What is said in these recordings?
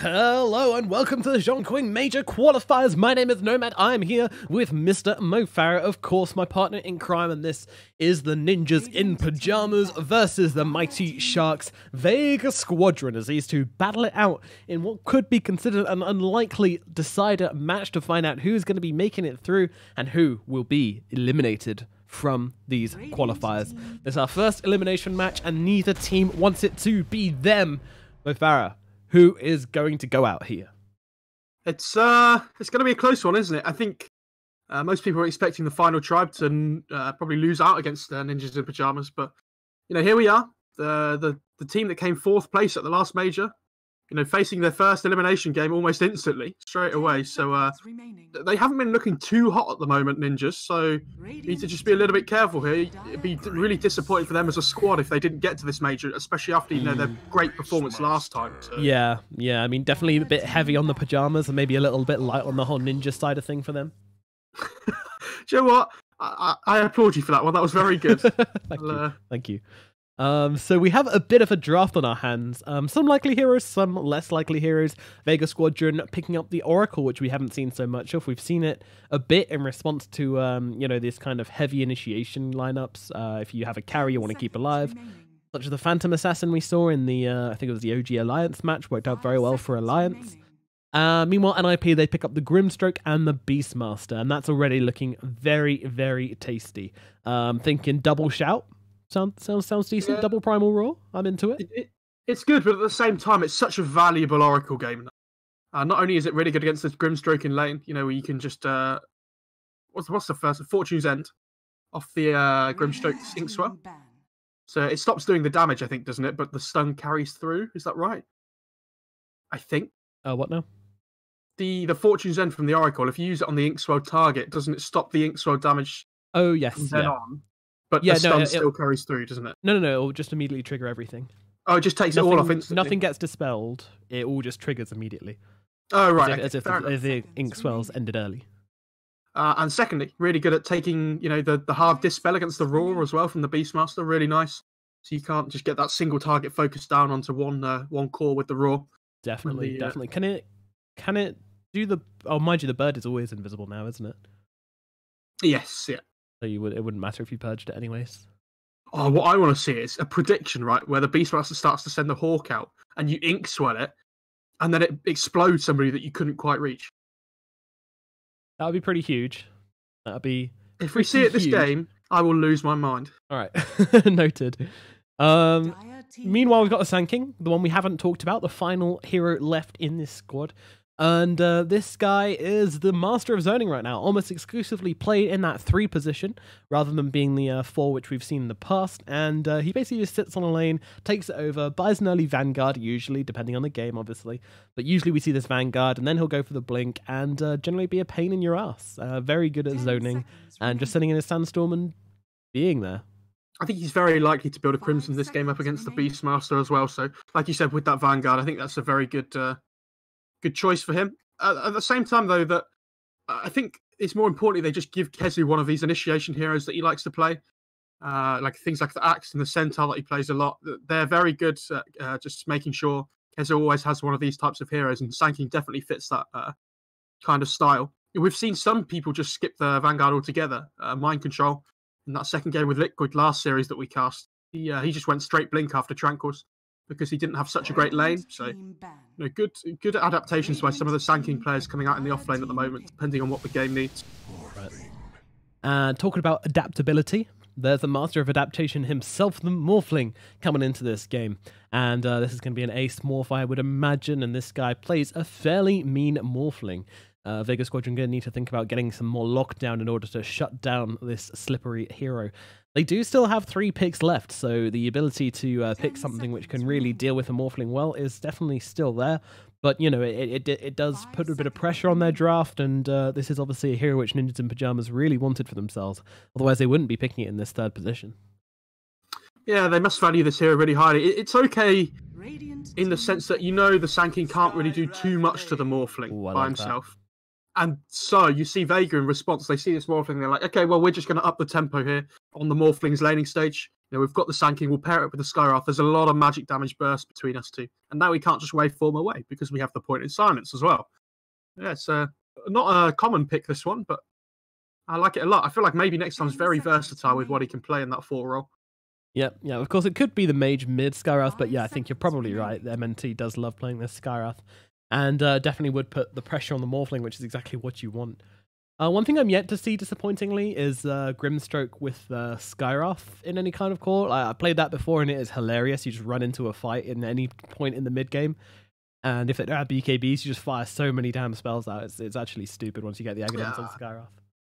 Hello and welcome to the Chongqing Major Qualifiers. My name is Nomad. I'm here with Mr. Mofarah, of course, my partner in crime, and this is the Ninjas in Pyjamas versus the Mighty Sharks Vega Squadron, as these two battle it out in what could be considered an unlikely decider match to find out who's going to be making it through and who will be eliminated from these qualifiers. This is our first elimination match, and neither team wants it to be them. Mofarah, who is going to go out here? It's going to be a close one, isn't it? I think most people are expecting the final tribe to probably lose out against Ninjas in Pyjamas, but here we are, the team that came fourth place at the last major, facing their first elimination game almost instantly, straight away. So they haven't been looking too hot at the moment, Ninjas. So you need to just be a little bit careful here. It'd be really disappointing for them as a squad if they didn't get to this major, especially after their great performance last time. So. Yeah. I mean, definitely a bit heavy on the Pyjamas and maybe a little bit light on the whole ninja side of thing for them. Do you know what? I applaud you for that one. That was very good. Thank you. So we have a bit of a draft on our hands. Some likely heroes, some less likely heroes. Vega Squadron picking up the Oracle, which we haven't seen so much of. We've seen it a bit in response to, this kind of heavy initiation lineups. If you have a carry you want to keep alive, such as the Phantom Assassin we saw in the, I think it was the OG Alliance match, worked out very well for Alliance. Meanwhile, NiP, they pick up the Grimstroke and the Beastmaster, and that's already looking very, very tasty. Thinking double shout. Sounds decent. Yeah. Double Primal Raw. I'm into it. It's good, but at the same time, it's such a valuable Oracle game. Not only is it really good against this Grimstroke in lane, where you can just what's the first Fortune's End off the Grimstroke Inkswell. So it stops doing the damage, I think, doesn't it? But the stun carries through. Is that right? I think. What now? The Fortune's End from the Oracle. If you use it on the Inkswell target, doesn't it stop the Inkswell damage? Oh yes. From then on. But the stun still carries through, doesn't it? No. It'll just immediately trigger everything. Oh, it just takes it all off instantly? Nothing gets dispelled. It all just triggers immediately. Oh, right. As if the ink swells ended early. And secondly, really good at taking, the hard dispel against the Roar as well from the Beastmaster. Really nice. So you can't just get that single target focused down onto one core with the Roar. Definitely. Can it do the... Oh, mind you, the bird is always invisible now, isn't it? Yes, yeah. So it wouldn't matter if you purged it anyways. Oh, what I want to see is a prediction, right, where the Beastmaster starts to send the Hawk out, and you ink swell it, and then it explodes somebody that you couldn't quite reach. That would be pretty huge. That would be... If we see it this game, I will lose my mind. All right, noted. Meanwhile, we've got the Sand King, the one we haven't talked about, the final hero left in this squad. And this guy is the master of zoning right now, almost exclusively played in that 3 position, rather than being the 4 which we've seen in the past. And he basically just sits on a lane, takes it over, buys an early Vanguard, usually, depending on the game, obviously. But usually we see this Vanguard, and then he'll go for the Blink, and generally be a pain in your ass. Very good at zoning, and just sitting in a Sandstorm and being there. I think he's very likely to build a Crimson this game up against the Beastmaster as well. So, like you said, with that Vanguard, I think that's a very good choice for him. At the same time, though, that I think it's more importantly they just give Kezu one of these initiation heroes that he likes to play, like things like the Axe and the Centaur that he plays a lot. They're very good at just making sure Kezu always has one of these types of heroes, and Sand King definitely fits that kind of style. We've seen some people just skip the Vanguard altogether. Mind Control in that second game with Liquid last series that we cast, he just went straight Blink after Tranquils, because he didn't have such a great lane. So, good adaptations by some of the Sand King players coming out in the off lane at the moment, depending on what the game needs. Right. Talking about adaptability, there's the master of adaptation himself, the Morphling, coming into this game. And this is going to be an ace morph, I would imagine, and this guy plays a fairly mean Morphling. Vega Squadron going to need to think about getting some more lockdown in order to shut down this slippery hero. They do still have 3 picks left, so the ability to pick something which can really deal with a Morphling well is definitely still there. But, it does put a bit of pressure on their draft, and this is obviously a hero which Ninjas in Pyjamas really wanted for themselves. Otherwise, they wouldn't be picking it in this 3rd position. Yeah, they must value this hero really highly. It's okay in the sense that the Sand King can't really do too much to the Morphling by himself. And so you see Vega in response. They see this Morphling. They're like, okay, well, we're just going to up the tempo here on the Morphling's laning stage. We've got the Sanking. We'll pair it with the Skywrath. There's a lot of magic damage burst between us two. And now we can't just waveform away because we have the point in silence as well. Yeah, it's not a common pick, this one, but I like it a lot. I feel like maybe next time's very versatile with what he can play in that 4 role. Yeah. Of course, it could be the mage mid Skywrath, but yeah, I think you're probably right. The MNT does love playing this Skywrath. And definitely would put the pressure on the Morphling, which is exactly what you want. One thing I'm yet to see, disappointingly, is Grimstroke with Skywrath in any kind of core. I played that before, and it is hilarious. You just run into a fight in any point in the mid-game. And if they don't have BKBs, you just fire so many damn spells out. It's actually stupid once you get the Aghanim's on Skywrath.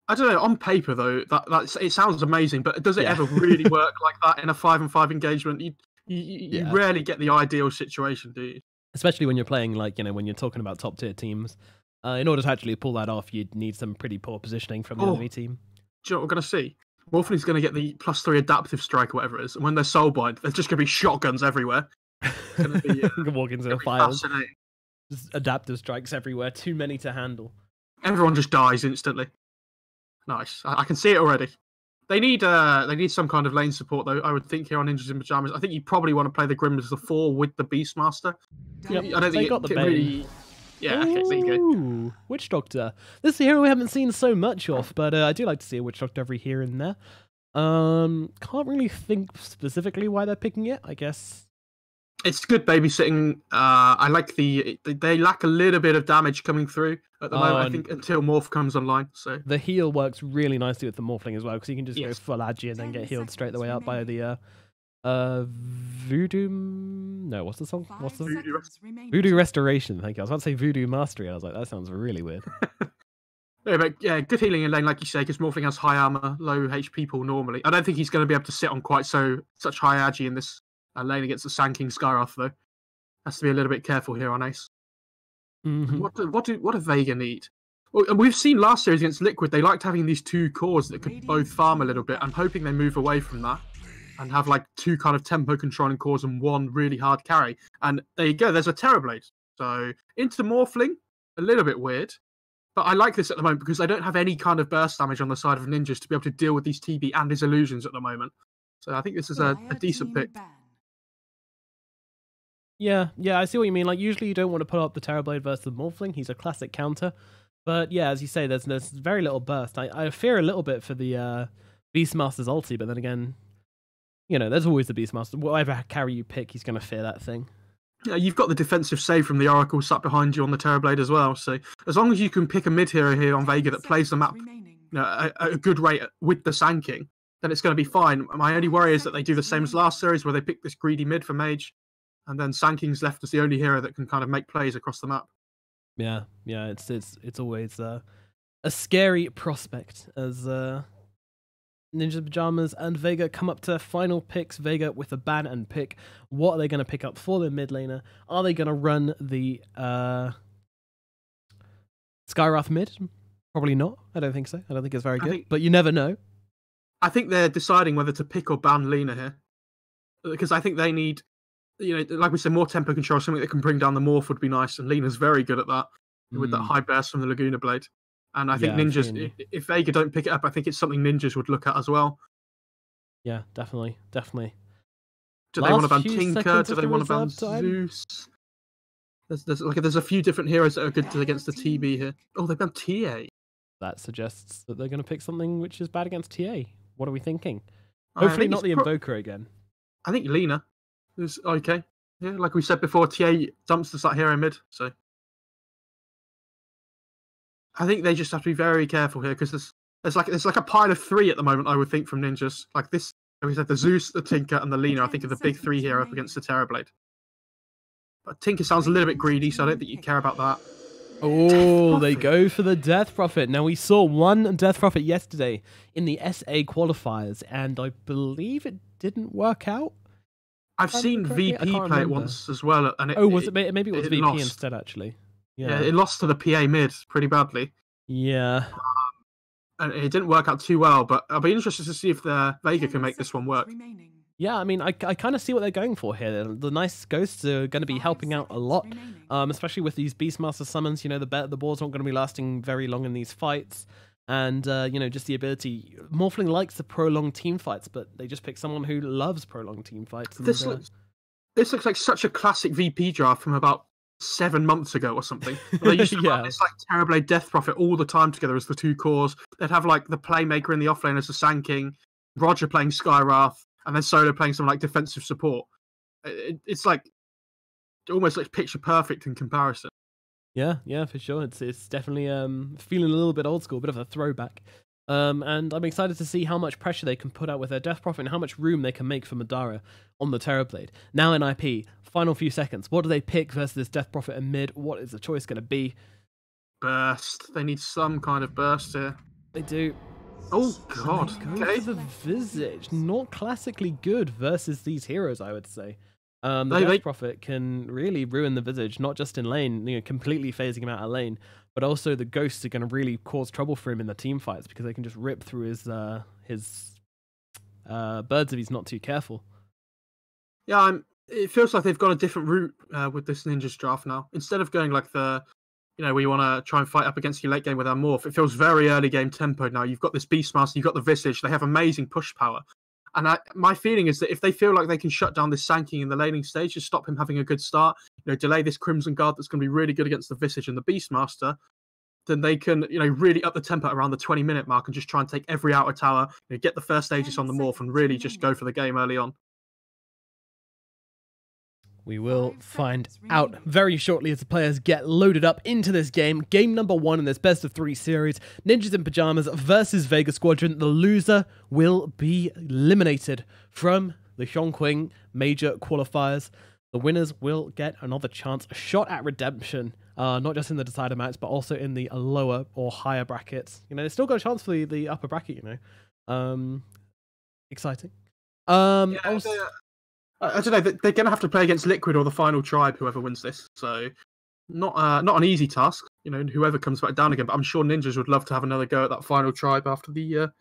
I don't know, on paper, though, that it sounds amazing, but does it ever really work like that in a 5-on-5 engagement? You rarely get the ideal situation, do you? Especially when you're playing, like, when you're talking about top tier teams. In order to actually pull that off, you'd need some pretty poor positioning from the enemy team. Do you know what we're going to see? Morphling's going to get the +3 adaptive strike or whatever it is. And when they're soulbind, there's just going to be shotguns everywhere. It's going to be... you can walk into a fire. Just adaptive strikes everywhere. Too many to handle. Everyone just dies instantly. Nice. I can see it already. They need some kind of lane support, though, I would think, here on Ninjas in Pyjamas. I think you probably want to play the Grim as the 4 with the Beastmaster. Yep. I don't think got the really... Yeah, okay, there you go. Witch Doctor. This is a hero we haven't seen so much of, but I do like to see a Witch Doctor every here and there. Can't really think specifically why they're picking it, I guess. It's good babysitting. I like they lack a little bit of damage coming through at the moment, I think, until Morph comes online. So the heal works really nicely with the Morphling as well, because you can just go full agi and then get healed straight the way up by the Voodoo... No, what's the song? What's the... Voodoo Restoration, thank you. I was about to say Voodoo Mastery, and I was like, that sounds really weird. Yeah, good healing in lane, like you say, because Morphling has high armor, low HP pool normally. I don't think he's going to be able to sit on quite such high agi in this lane against the Sanking Skywrath, though. Has to be a little bit careful here on Ace. Mm-hmm. What do Vega need? Well, we've seen last series against Liquid, they liked having these 2 cores that could both farm a little bit. I'm hoping they move away from that and have like 2 kind of tempo controlling cores and 1 really hard carry. And there you go, there's a Terrorblade. So into the Morphling, a little bit weird. But I like this at the moment because they don't have any kind of burst damage on the side of Ninjas to be able to deal with these TB and his illusions at the moment. So I think this is a decent pick. Yeah, I see what you mean. Like, usually you don't want to put up the Terrorblade versus the Morphling. He's a classic counter. But yeah, as you say, there's very little burst. I fear a little bit for the Beastmaster's ulti, but then again, there's always the Beastmaster. Whatever carry you pick, he's going to fear that thing. Yeah, you've got the defensive save from the Oracle sat behind you on the Terrorblade as well. So as long as you can pick a mid hero here on Vega that plays the map at a good rate with the Sanking, then it's going to be fine. My only worry is that they do the same as last series where they pick this greedy mid for Mage, and then Sanking's left as the only hero that can kind of make plays across the map. Yeah, it's always a scary prospect as Ninja Pyjamas and Vega come up to final picks. Vega with a ban and pick. What are they going to pick up for their mid laner? Are they going to run the Skywrath mid? Probably not. I don't think so. I don't think it's very good. But you never know. I think they're deciding whether to pick or ban Lina here. Because I think they need, like we said, more tempo control. Something that can bring down the Morph would be nice. And Lina's very good at that with that high burst from the Laguna Blade. And I think Ninjas, if Vega don't pick it up, I think it's something Ninjas would look at as well. Yeah, definitely. Do they want to ban Tinker? Do they want to ban Zeus? There's a few different heroes that are good against the TB here. Oh, they banned TA. That suggests that they're going to pick something which is bad against TA. What are we thinking? Hopefully not the Invoker again. I think Lina is okay. Yeah, like we said before, TA dumps us that hero mid, so... I think they just have to be very careful here because there's like a pile of 3 at the moment. I would think from Ninjas like this. Like we said, the Zeus, the Tinker, and the Lina. I think are the big 3 here up against the Terrorblade. But Tinker sounds a little bit greedy, so I don't think you care about that. Oh, they go for the Death Prophet. Now we saw one Death Prophet yesterday in the SA qualifiers, and I believe it didn't work out. I've seen VP play it once as well, and maybe it was VP lost. Instead actually. Yeah, it lost to the PA mid pretty badly. Yeah. And it didn't work out too well, but I'll be interested to see if the Vega can make this one work. Yeah, I mean, I kind of see what they're going for here. The nice ghosts are going to be helping out a lot, especially with these Beastmaster summons. You know, the boards aren't going to be lasting very long in these fights. And, you know, just the ability. Morphling likes the prolonged team fights, but they just pick someone who loves prolonged team fights. And, this looks like such a classic VP draft from about 7 months ago or something. They used to run this like Terrorblade Death Prophet all the time together as the two cores. They'd have like the Playmaker in the offlane as the Sand King, Roger playing Skywrath, and then Solo playing some like defensive support. It's like almost like picture perfect in comparison. Yeah, for sure. It's definitely feeling a little bit old school, a bit of a throwback. And I'm excited to see how much pressure they can put out with their Death Prophet and how much room they can make for Madara on the Terrorblade. Now in IP, final few seconds. What do they pick versus this Death Prophet in mid? What is the choice going to be? Burst. They need some kind of burst here. They do. Oh, God. Okay. The Visage. Not classically good versus these heroes, I would say. The Death Prophet can really ruin the Visage, not just in lane, you know, completely phasing him out of lane, but also the Ghosts are going to really cause trouble for him in the team fights because they can just rip through his birds if he's not too careful. Yeah, it feels like they've got a different route with this Ninjas draft now. Instead of going like where you want to try and fight up against your late game with our Morph, it feels very early game tempo now. You've got this Beastmaster, you've got the Visage, they have amazing push power. And my feeling is that if they feel like they can shut down this Sand King in the laning stage, just stop him having a good start, you know, delay this Crimson Guard that's going to be really good against the Visage and the Beastmaster, then they can, you know, really up the tempo around the 20-minute mark and just try and take every outer tower, you know, get the first Aegis on the Morph and really just go for the game early on. We will find out very shortly as the players get loaded up into this game. Game number 1 in this best of 3 series. Ninjas in Pyjamas versus Vega Squadron. The loser will be eliminated from the Chongqing major qualifiers. The winners will get another chance, a shot at redemption. Not just in the decider match, but also in the lower or higher brackets. You know, they still got a chance for the upper bracket, you know. Exciting. I don't know. They're going to have to play against Liquid or the Final Tribe, whoever wins this. So, not an easy task. You know, whoever comes back down again. But I'm sure Ninjas would love to have another go at that Final Tribe after their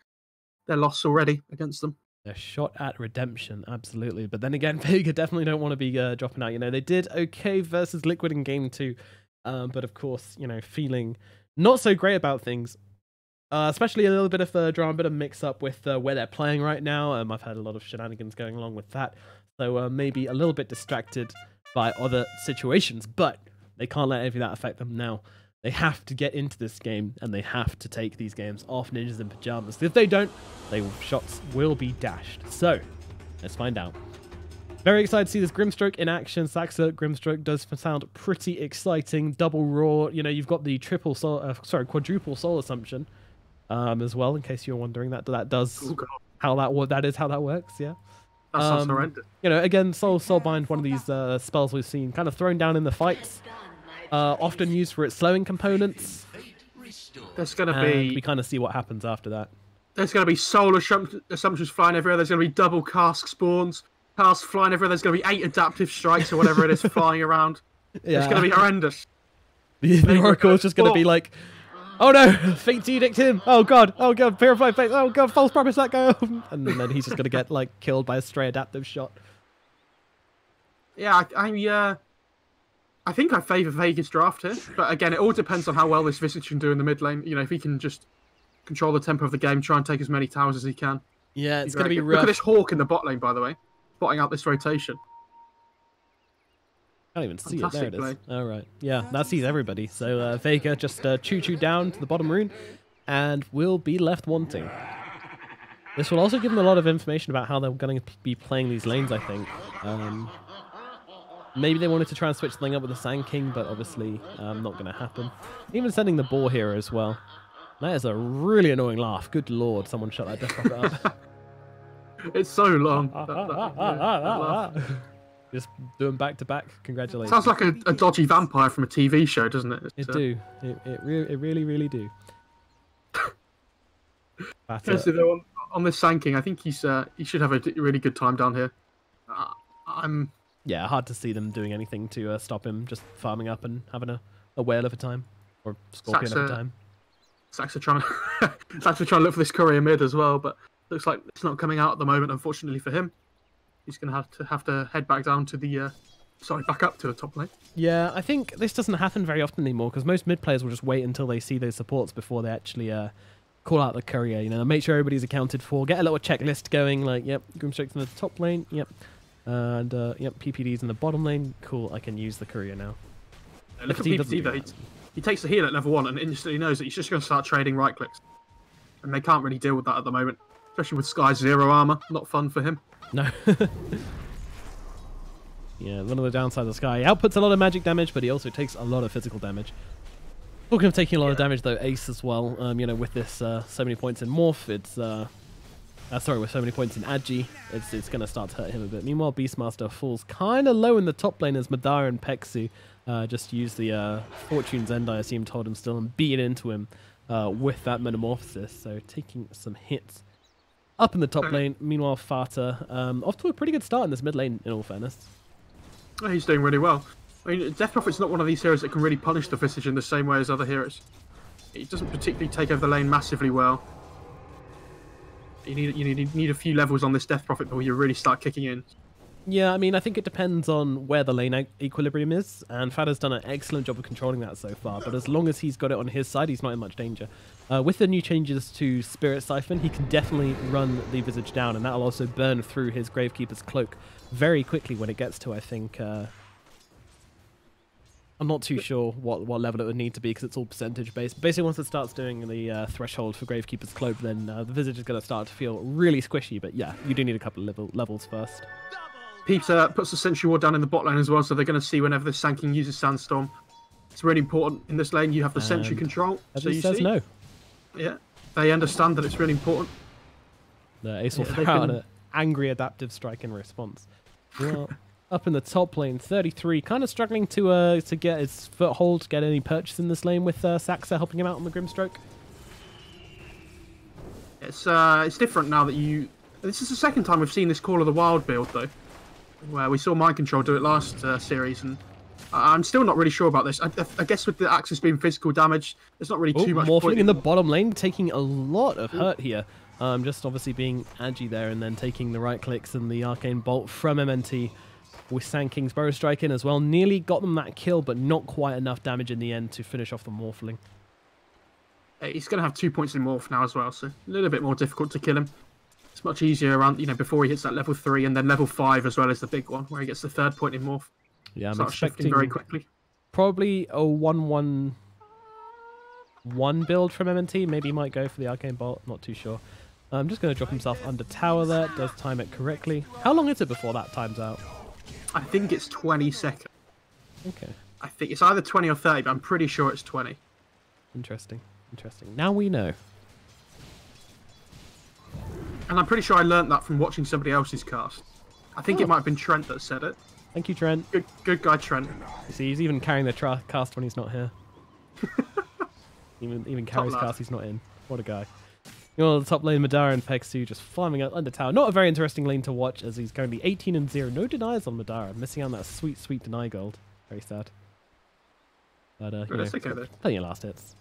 loss already against them. A shot at redemption, absolutely. But then again, Vega definitely don't want to be dropping out. You know, they did okay versus Liquid in game 2, but of course, you know, feeling not so great about things. Especially a little bit of drama, a bit of mix up with where they're playing right now. I've had a lot of shenanigans going along with that. So maybe a little bit distracted by other situations, but they can't let any of that affect them now. They have to get into this game, and they have to take these games off Ninjas in Pyjamas. If they don't, shots will be dashed. So, let's find out. Very excited to see this Grimstroke in action. Saxa Grimstroke does sound pretty exciting. Double Roar, you know, you've got the quadruple soul assumption as well, in case you're wondering. That does how that works, yeah. That sounds horrendous. You know, again, Soulbind, one of these spells we've seen kind of thrown down in the fights, often used for its slowing components. There's going to be... We kind of see what happens after that. There's going to be soul assumptions flying everywhere. There's going to be double cask spawns, casks flying everywhere. There's going to be 8 adaptive strikes or whatever it is flying around. Yeah. It's going to be horrendous. The Oracle's just going to be like, oh no, Fate's Edict him. Oh god, Purify Fate. Oh god, False Promise, let go. And then he's just going to get like killed by a stray adaptive shot. Yeah, I think I favour Vega's draft here. But again, it all depends on how well this Visage can do in the mid lane. You know, if he can just control the tempo of the game, try and take as many towers as he can. Yeah, it's going to be rough. Look at this Hawk in the bot lane, by the way, spotting out this rotation. I can't even see it. There it is. All right. Yeah, that sees everybody. So Vega just choo-choo down to the bottom rune and will be left wanting. This will also give them a lot of information about how they're going to be playing these lanes, I think. Maybe they wanted to try and switch something up with the Sand King, but obviously not going to happen. Even sending the Boar here as well. That is a really annoying laugh. Good lord, someone shut that Death Prophet up. It's so long. Just doing back to back. Congratulations. Sounds like a dodgy vampire from a TV show, doesn't it? It do. It really do. Seriously, though, on this Sand King, I think he should have a really good time down here. Yeah, hard to see them doing anything to stop him just farming up and having a whale of a time or scorpion of a time. Saxa trying to look for this courier mid as well, but looks like it's not coming out at the moment, unfortunately for him. he's going to have to head back down to the back up to the top lane. Yeah, I think this doesn't happen very often anymore because most mid players will just wait until they see those supports before they actually call out the courier. You know, make sure everybody's accounted for, get a little checklist going. Like, yep, Grimstroke's in the top lane. Yep, and yep, PPD's in the bottom lane. Cool, I can use the courier now. Look at PPD though. He takes the heal at level 1 and instantly knows that he's just going to start trading right clicks, and they can't really deal with that at the moment, especially with Sky's 0 armor. Not fun for him. No. Yeah, one of the downsides of Sky. He outputs a lot of magic damage, but he also takes a lot of physical damage. Talking of taking a lot of damage, though, Ace as well. You know, with this so many points in Morph, it's sorry, with so many points in Agi, it's going to start to hurt him a bit. Meanwhile, Beastmaster falls kind of low in the top lane as Madara and Pexu just use the Fortune's End, I assume, told him still, and beat into him with that Metamorphosis. So taking some hits up in the top lane. Meanwhile, Fata off to a pretty good start in this mid lane, in all fairness. Oh, he's doing really well. I mean, Death Prophet's not one of these heroes that can really punish the Visage in the same way as other heroes. He doesn't particularly take over the lane massively well. You need a few levels on this Death Prophet before you really start kicking in. Yeah, I mean, I think it depends on where the lane equilibrium is, and Fata's done an excellent job of controlling that so far, but as long as he's got it on his side, he's not in much danger. With the new changes to Spirit Siphon, he can definitely run the Visage down, and that'll also burn through his Gravekeeper's Cloak very quickly when it gets to, I think... I'm not too sure what level it would need to be because it's all percentage based. Basically, once it starts doing the threshold for Gravekeeper's Cloak, then the Visage is going to start to feel really squishy, but yeah, you do need a couple of levels first. Peter puts the Sentry Ward down in the bot lane as well, so they're going to see whenever the Sanking uses Sandstorm. It's really important in this lane. You have the Sentry control. So you says no. Yeah, they understand that it's really important. The Ace will throw out an angry adaptive strike in response. Well, up in the top lane, 33, kind of struggling to get his foothold, get any purchase in this lane with Saxa helping him out on the Grimstroke. It's different now that you... This is the second time we've seen this Call of the Wild build, though, where we saw Mind Control do it last series, and I'm still not really sure about this. I guess with the Axis being physical damage, there's not really too much point in the bottom lane, taking a lot of hurt here. Just obviously being Agi there and then taking the right clicks and the Arcane Bolt from MNT with Sanking's Burrow Strike in as well. Nearly got them that kill, but not quite enough damage in the end to finish off the Morphling. He's going to have 2 points in Morph now as well, so a little bit more difficult to kill him. It's much easier around, before he hits that level 3 and then level 5 as well as the big one, where he gets the 3rd point in Morph. Yeah, I'm expecting expecting very quickly. Probably a 1-1-1 build from MNT. Maybe he might go for the Arcane Bolt, not too sure. I'm just going to drop himself under tower there. Does time it correctly. How long is it before that time's out? I think it's 20 seconds. Okay. I think it's either 20 or 30, but I'm pretty sure it's 20. Interesting. Interesting. Now we know. And I'm pretty sure I learnt that from watching somebody else's cast. I think it might have been Trent that said it. Thank you, Trent. Good guy, Trent. You see, he's even carrying the cast when he's not here. even carries cast he's not in. What a guy. You know, the top lane, Madara and Pexu just farming out under tower. Not a very interesting lane to watch as he's currently 18-0. No denies on Madara. Missing out on that sweet, sweet deny gold. Very sad. But, plenty of last hits.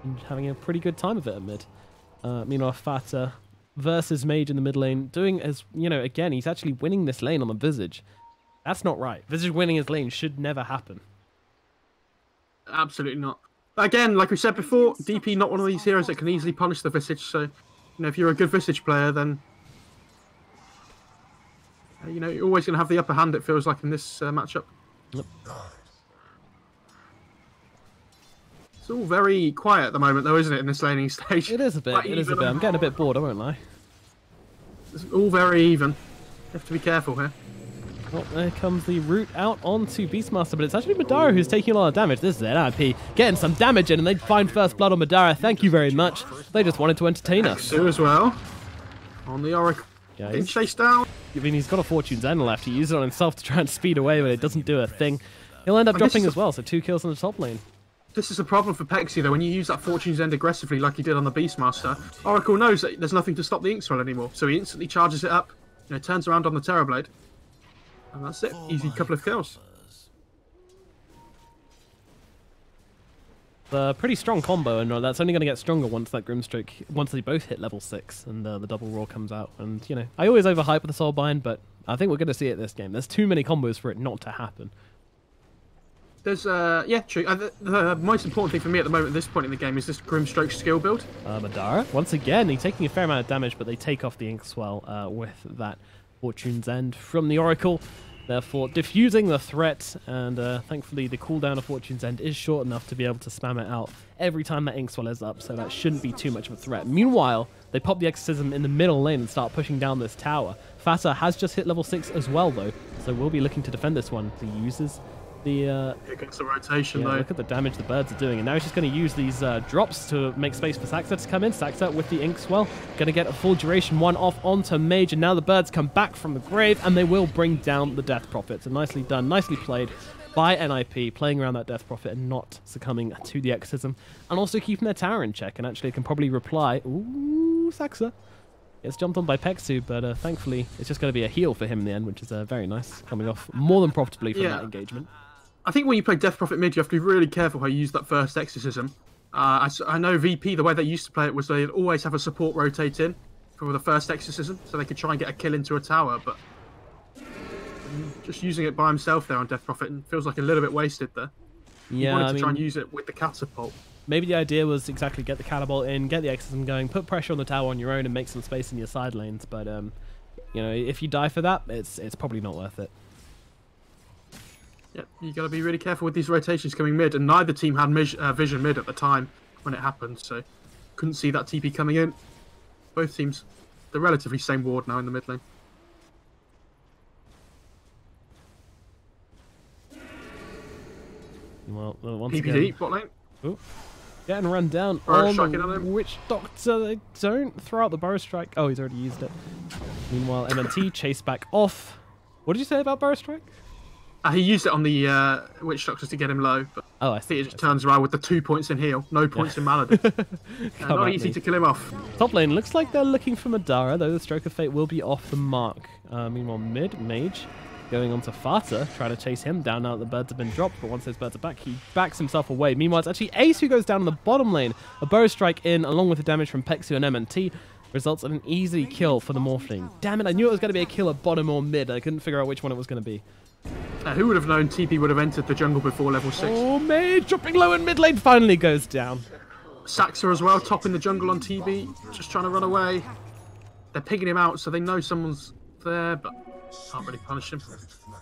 And having a pretty good time of it at mid. Meanwhile, Fata versus Mage in the mid lane. Doing as, again, he's actually winning this lane on the Visage. That's not right. Visage winning his lane should never happen. Absolutely not. Again, like we said before, DP not one of these heroes that can easily punish the Visage, so if you're a good Visage player, then you're always going to have the upper hand, it feels like, in this matchup. Yep. It's all very quiet at the moment, though, isn't it, in this laning stage? It is a bit. I'm getting a bit bored, I won't lie. It's all very even. You have to be careful here. Well, there comes the route out onto Beastmaster, but it's actually Madara who's taking a lot of damage. This is NiP getting some damage in, and they find first blood on Madara. Thank you very much. They just wanted to entertain us. Sue as well. On the Oracle. Yeah, getting chased down. I mean, he's got a Fortune's End left. He used it on himself to try and speed away, but it doesn't do a thing. He'll end up dropping as well, so 2 kills on the top lane. This is a problem for Pexi, though. When you use that Fortune's End aggressively like he did on the Beastmaster, Oracle knows that there's nothing to stop the Inkswell anymore, so he instantly charges it up, turns around on the Terrorblade. And that's it. Easy couple of kills. A pretty strong combo, and that's only going to get stronger once that Grimstroke, once they both hit level 6 and the double roar comes out. And, I always overhype with the Soulbind, but I think we're going to see it this game. There's too many combos for it not to happen. There's yeah, true. The most important thing for me at the moment at this point in the game is this Grimstroke skill build. Madara, once again, he's taking a fair amount of damage, but they take off the Inkswell with that Fortune's End from the Oracle, therefore diffusing the threat, and thankfully the cooldown of Fortune's End is short enough to be able to spam it out every time that Inkswell is up, so that shouldn't be too much of a threat. Meanwhile, they pop the Exorcism in the middle lane and start pushing down this tower. Fata has just hit level 6 as well, though, so we'll be looking to defend this one. He uses the against the rotation, though. Look at the damage the birds are doing, and now he's just going to use these drops to make space for Saxa to come in. Saxa with the Inkswell, going to get a full duration one off onto Mage, and now the birds come back from the grave, and they will bring down the Death Prophet. So nicely done, nicely played by NiP, playing around that Death Prophet and not succumbing to the Exorcism, and also keeping their tower in check, and actually can probably reply. Ooh, Saxa gets jumped on by Peksu, but thankfully it's just going to be a heal for him in the end, which is very nice, coming off more than profitably from that engagement. I think when you play Death Prophet mid, you have to be really careful how you use that first Exorcism. I know VP, the way they used to play it was they'd always have a support rotate in for the first Exorcism, so they could try and get a kill into a tower, but just using it by himself there on Death Prophet feels like a little bit wasted there. Yeah, wanted to try and use it with the catapult. Maybe the idea was exactly get the catapult in, get the Exorcism going, put pressure on the tower on your own and make some space in your side lanes, but you know, if you die for that, it's probably not worth it. Yeah, you got to be really careful with these rotations coming mid, and neither team had vision mid at the time when it happened, so couldn't see that TP coming in. Both teams, they're relatively same ward now in the mid lane. Well, once PPD, again, bot lane. Ooh, getting run down on the Witch Doctor. They don't throw out the Burrow Strike. Oh, he's already used it. Meanwhile, MNT chase back off. What did you say about Burrow Strike? He used it on the Witch Doctors to get him low, but oh, I see. It just turns around with the 2 points in heal, no points in Malady. Not easy to kill him off. Top lane looks like they're looking for Madara, though the Stroke of Fate will be off the mark. Meanwhile, mid, Mage going on to Fata, trying to chase him down now that the birds have been dropped, but once those birds are back, he backs himself away. Meanwhile, it's actually Ace who goes down in the bottom lane. A Burrow Strike in, along with the damage from Peksu and MNT, results in an easy kill for the Morphling. Damn it, I knew it was going to be a kill at bottom or mid. I couldn't figure out which one it was going to be. Who would have known TP would have entered the jungle before level 6? Oh, Mage dropping low in mid lane finally goes down. Saxa as well, topping the jungle on TB, just trying to run away. They're pigging him out, so they know someone's there, but can't really punish him.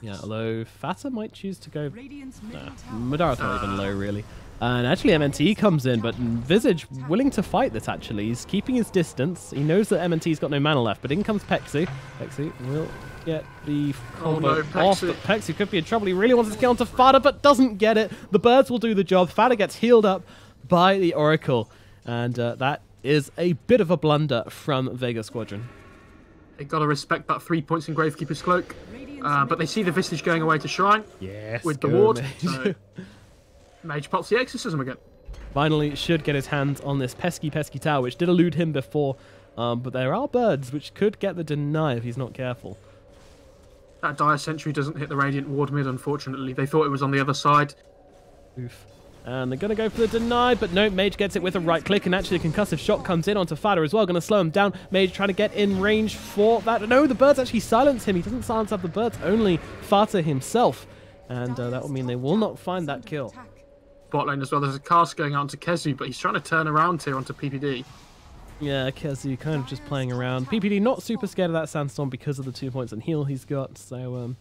Yeah, although Fata might choose to go... Nah, Madara's not even low, really. And actually MNT comes in, but Visage willing to fight this, actually. He's keeping his distance. He knows that MNT's got no mana left, but in comes Peksu. Peksu will get the combo off, but Peksu could be in trouble. He really wants to get onto Fata, but doesn't get it. The birds will do the job. Fata gets healed up by the Oracle, and that is a bit of a blunder from Vega Squadron. They got to respect that 3 points in Gravekeeper's Cloak, but they see the Visage going away to Shrine with the ward. So Mage pops the Exorcism again. Finally should get his hands on this pesky tower, which did elude him before, but there are birds which could get the deny if he's not careful. That Dire Sentry doesn't hit the Radiant ward mid, unfortunately. They thought it was on the other side. Oof. And they're going to go for the deny, but no, Mage gets it with a right click, and actually a concussive shot comes in onto Fata as well, going to slow him down. Mage trying to get in range for that. No, the birds actually silence him. He doesn't silence up the birds, only Fata himself. And that will mean they will not find that kill. Bot lane as well. There's a cast going out onto Kezu, but he's trying to turn around here onto PPD. Yeah, Kezu kind of just playing around. PPD not super scared of that Sandstorm because of the 2 points in heal he's got, so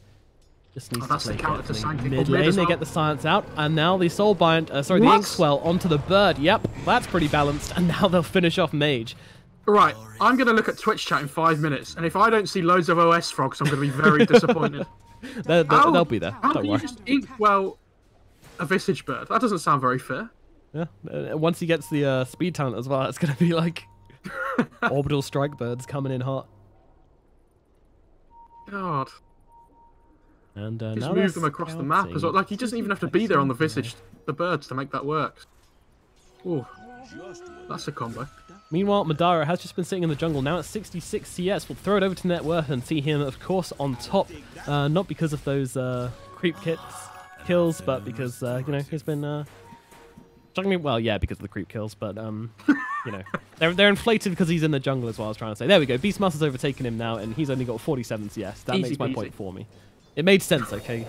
just needs to play carefully. Mid lane, they get the silence out, and now the Soulbind, sorry, the Inkswell onto the bird. Yep, that's pretty balanced, and now they'll finish off Mage. Right, I'm going to look at Twitch chat in 5 minutes, and if I don't see loads of OS frogs, I'm going to be very disappointed. They'll be there, how don't can worry. You just Inkwell a Visage bird? That doesn't sound very fair. Yeah, once he gets the speed talent as well, it's going to be like orbital strike birds coming in hot. God. And just now move them across the map as well. Like, he doesn't even have to be there on the Visage, the birds, to make that work. Ooh, that's a combo. Meanwhile, Madara has just been sitting in the jungle. Now at 66 CS. We'll throw it over to Net Worth and see him, of course, on top. Not because of those creep kills, but because, you know, he's been... well, yeah, because of the creep kills, but, you you know, they're inflated because he's in the jungle as well. I was trying to say. There we go. Beastmaster's overtaken him now, and he's only got 47 CS. That makes my point for me. It made sense, okay?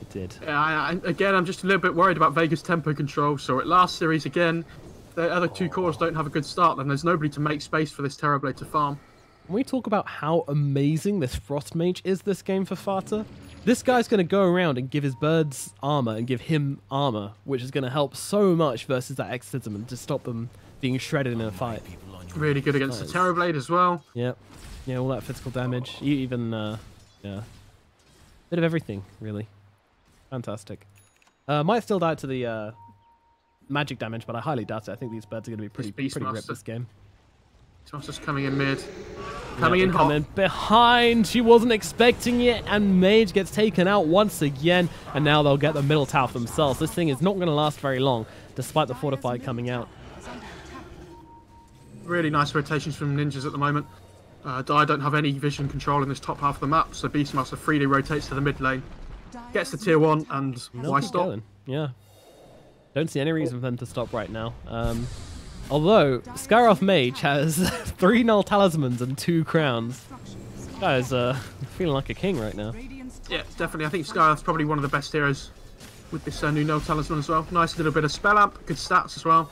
It did. Again, I'm just a little bit worried about Vega's tempo control. So at last series again, the other two cores don't have a good start, then there's nobody to make space for this Terrorblade to farm. When we talk about how amazing this Frost Mage is this game for Fata, this guy's going to go around and give his birds armor and give him armor, which is going to help so much versus that Exorcism and to stop them being shredded in a fight. Really good against the Terrorblade as well. Yep. Yeah, all that physical damage. Even, yeah. Bit of everything, really. Fantastic. Might still die to the magic damage, but I highly doubt it. I think these birds are going to be pretty ripped this game. Beastmaster's coming in mid. Coming in hot. Coming behind. She wasn't expecting it, and Mage gets taken out once again, and now they'll get the middle tower for themselves. This thing is not going to last very long, despite the Fortify coming out. Really nice rotations from ninjas at the moment. I don't have any vision control in this top half of the map, so Beastmaster freely rotates to the mid lane. Gets the tier 1, and why stop? Going. Yeah. Don't see any reason for them to stop right now. Although, Skyroth Mage has 3 null talismans and 2 crowns. This guy's feeling like a king right now. Yeah, definitely. I think Skyroth's probably one of the best heroes with this new null talisman as well. Nice little bit of spell amp, good stats as well.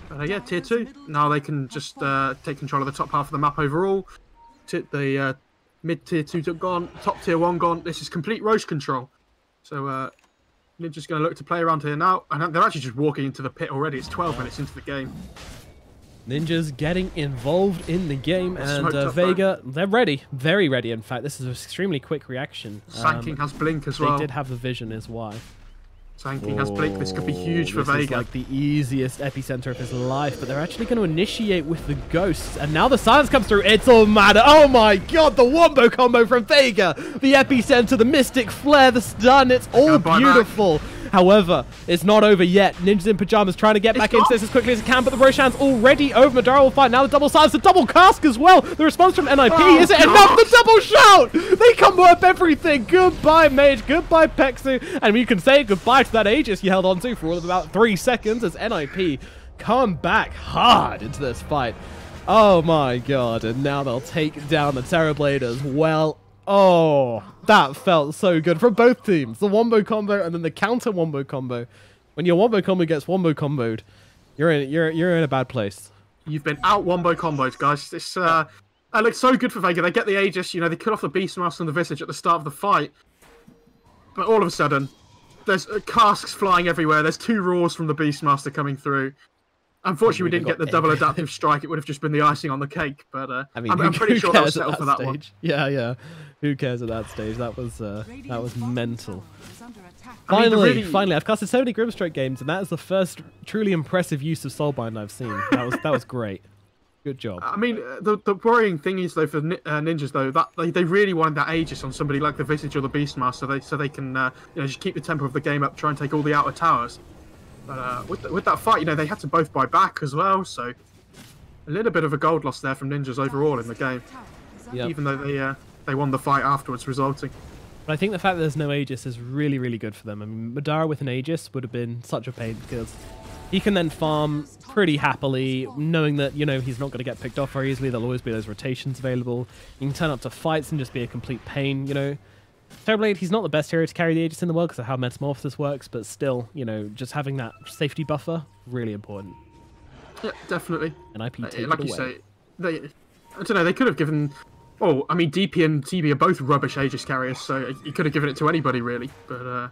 But yeah, tier 2. Now they can just take control of the top half of the map overall. The mid tier 2 gone, top tier 1 gone. This is complete Roche control. So Ninja's going to look to play around here now, and they're actually just walking into the pit already. It's 12 minutes into the game. Ninja's getting involved in the game, and Vega, they're ready. Very ready, in fact. This is an extremely quick reaction. Sanking has Blink as well. They did have the vision, is why. Sanking has Blink. This could be huge for Vega. This is like the easiest epicenter of his life, but they're actually going to initiate with the ghosts, and now the silence comes through. It's all matter. Oh my god, the wombo combo from Vega. The epicenter, the mystic flare, the stun. It's all beautiful. However, it's not over yet. Ninjas in Pyjamas trying to get back into this as quickly as it can, but the Roshan's already over. Madara will fight. Now the double silence, the double cask as well. The response from NiP, is it enough? The double shout! They come up everything. Goodbye, Mage. Goodbye, Pexu. And we can say goodbye to that Aegis you held on to for all of about 3 seconds as NiP come back hard into this fight. Oh my god. And now they'll take down the Terrorblade as well. Oh, that felt so good from both teams. The wombo combo and then the counter wombo combo. When your wombo combo gets wombo comboed, you're in a bad place. You've been out wombo comboed, guys. This that looks so good for Vega. They get the Aegis, you know, they cut off the Beastmaster and the Visage at the start of the fight. But all of a sudden, there's casks flying everywhere. There's 2 roars from the Beastmaster coming through. Unfortunately, we didn't get the double adaptive strike. It would have just been the icing on the cake. But I mean, I'm pretty sure they'll settle for that one. Yeah. Who cares at that stage? That was mental. Finally, I've casted so many Grimstroke games, and that is the first truly impressive use of Soulbind I've seen. That was great. Good job. I mean, the worrying thing is though for ninjas though that they really wanted that Aegis on somebody like the Visage or the Beastmaster, so they can just keep the tempo of the game up, try and take all the outer towers. But with that fight, they had to both buy back as well, so a little bit of a gold loss there from ninjas overall in the game. Yep. Even though they won the fight afterwards, resulting. But I think the fact that there's no Aegis is really, really good for them. I mean, Madara with an Aegis would have been such a pain because he can then farm pretty happily, knowing that, he's not going to get picked off very easily. There'll always be those rotations available. You can turn up to fights and just be a complete pain, Terrorblade, he's not the best hero to carry the Aegis in the world because of how Metamorphosis works, but still, just having that safety buffer, really important. Yeah, definitely. And NiP take like it you away. say, I don't know, they could have given... Oh, I mean, DP and TB are both rubbish Aegis carriers, so you could have given it to anybody, really. But,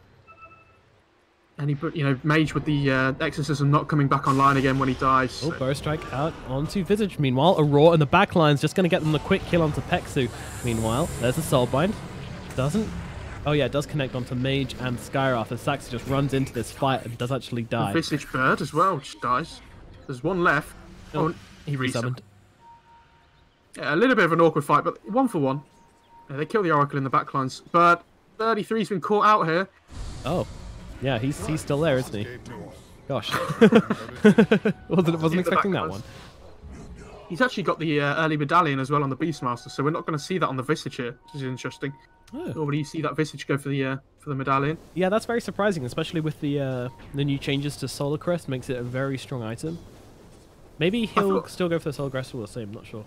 Mage with the Exorcism not coming back online again when he dies. So. Oh, Bow Strike out onto Visage. Meanwhile, Aurora in the back line's just going to get them the quick kill onto Pexu. Meanwhile, there's a Soulbind. Doesn't... Oh, yeah, it does connect onto Mage and Skyroth as Saxon just runs into this fight and does actually die. The Visage Bird as well, just dies. There's one left. Oh, he resummoned. Yeah, a little bit of an awkward fight, but 1 for 1. Yeah, they kill the Oracle in the backlines, but 33's been caught out here. Oh, yeah, he's still there, isn't he? Gosh, wasn't expecting that one. He's actually got the early medallion as well on the Beastmaster, so we're not going to see that on the Visage here, which is interesting. Oh. Normally you see that Visage go for the medallion. Yeah, that's very surprising, especially with the new changes to Solar Crest. Makes it a very strong item. Maybe he'll still go for the Solar Crest all the same, not sure.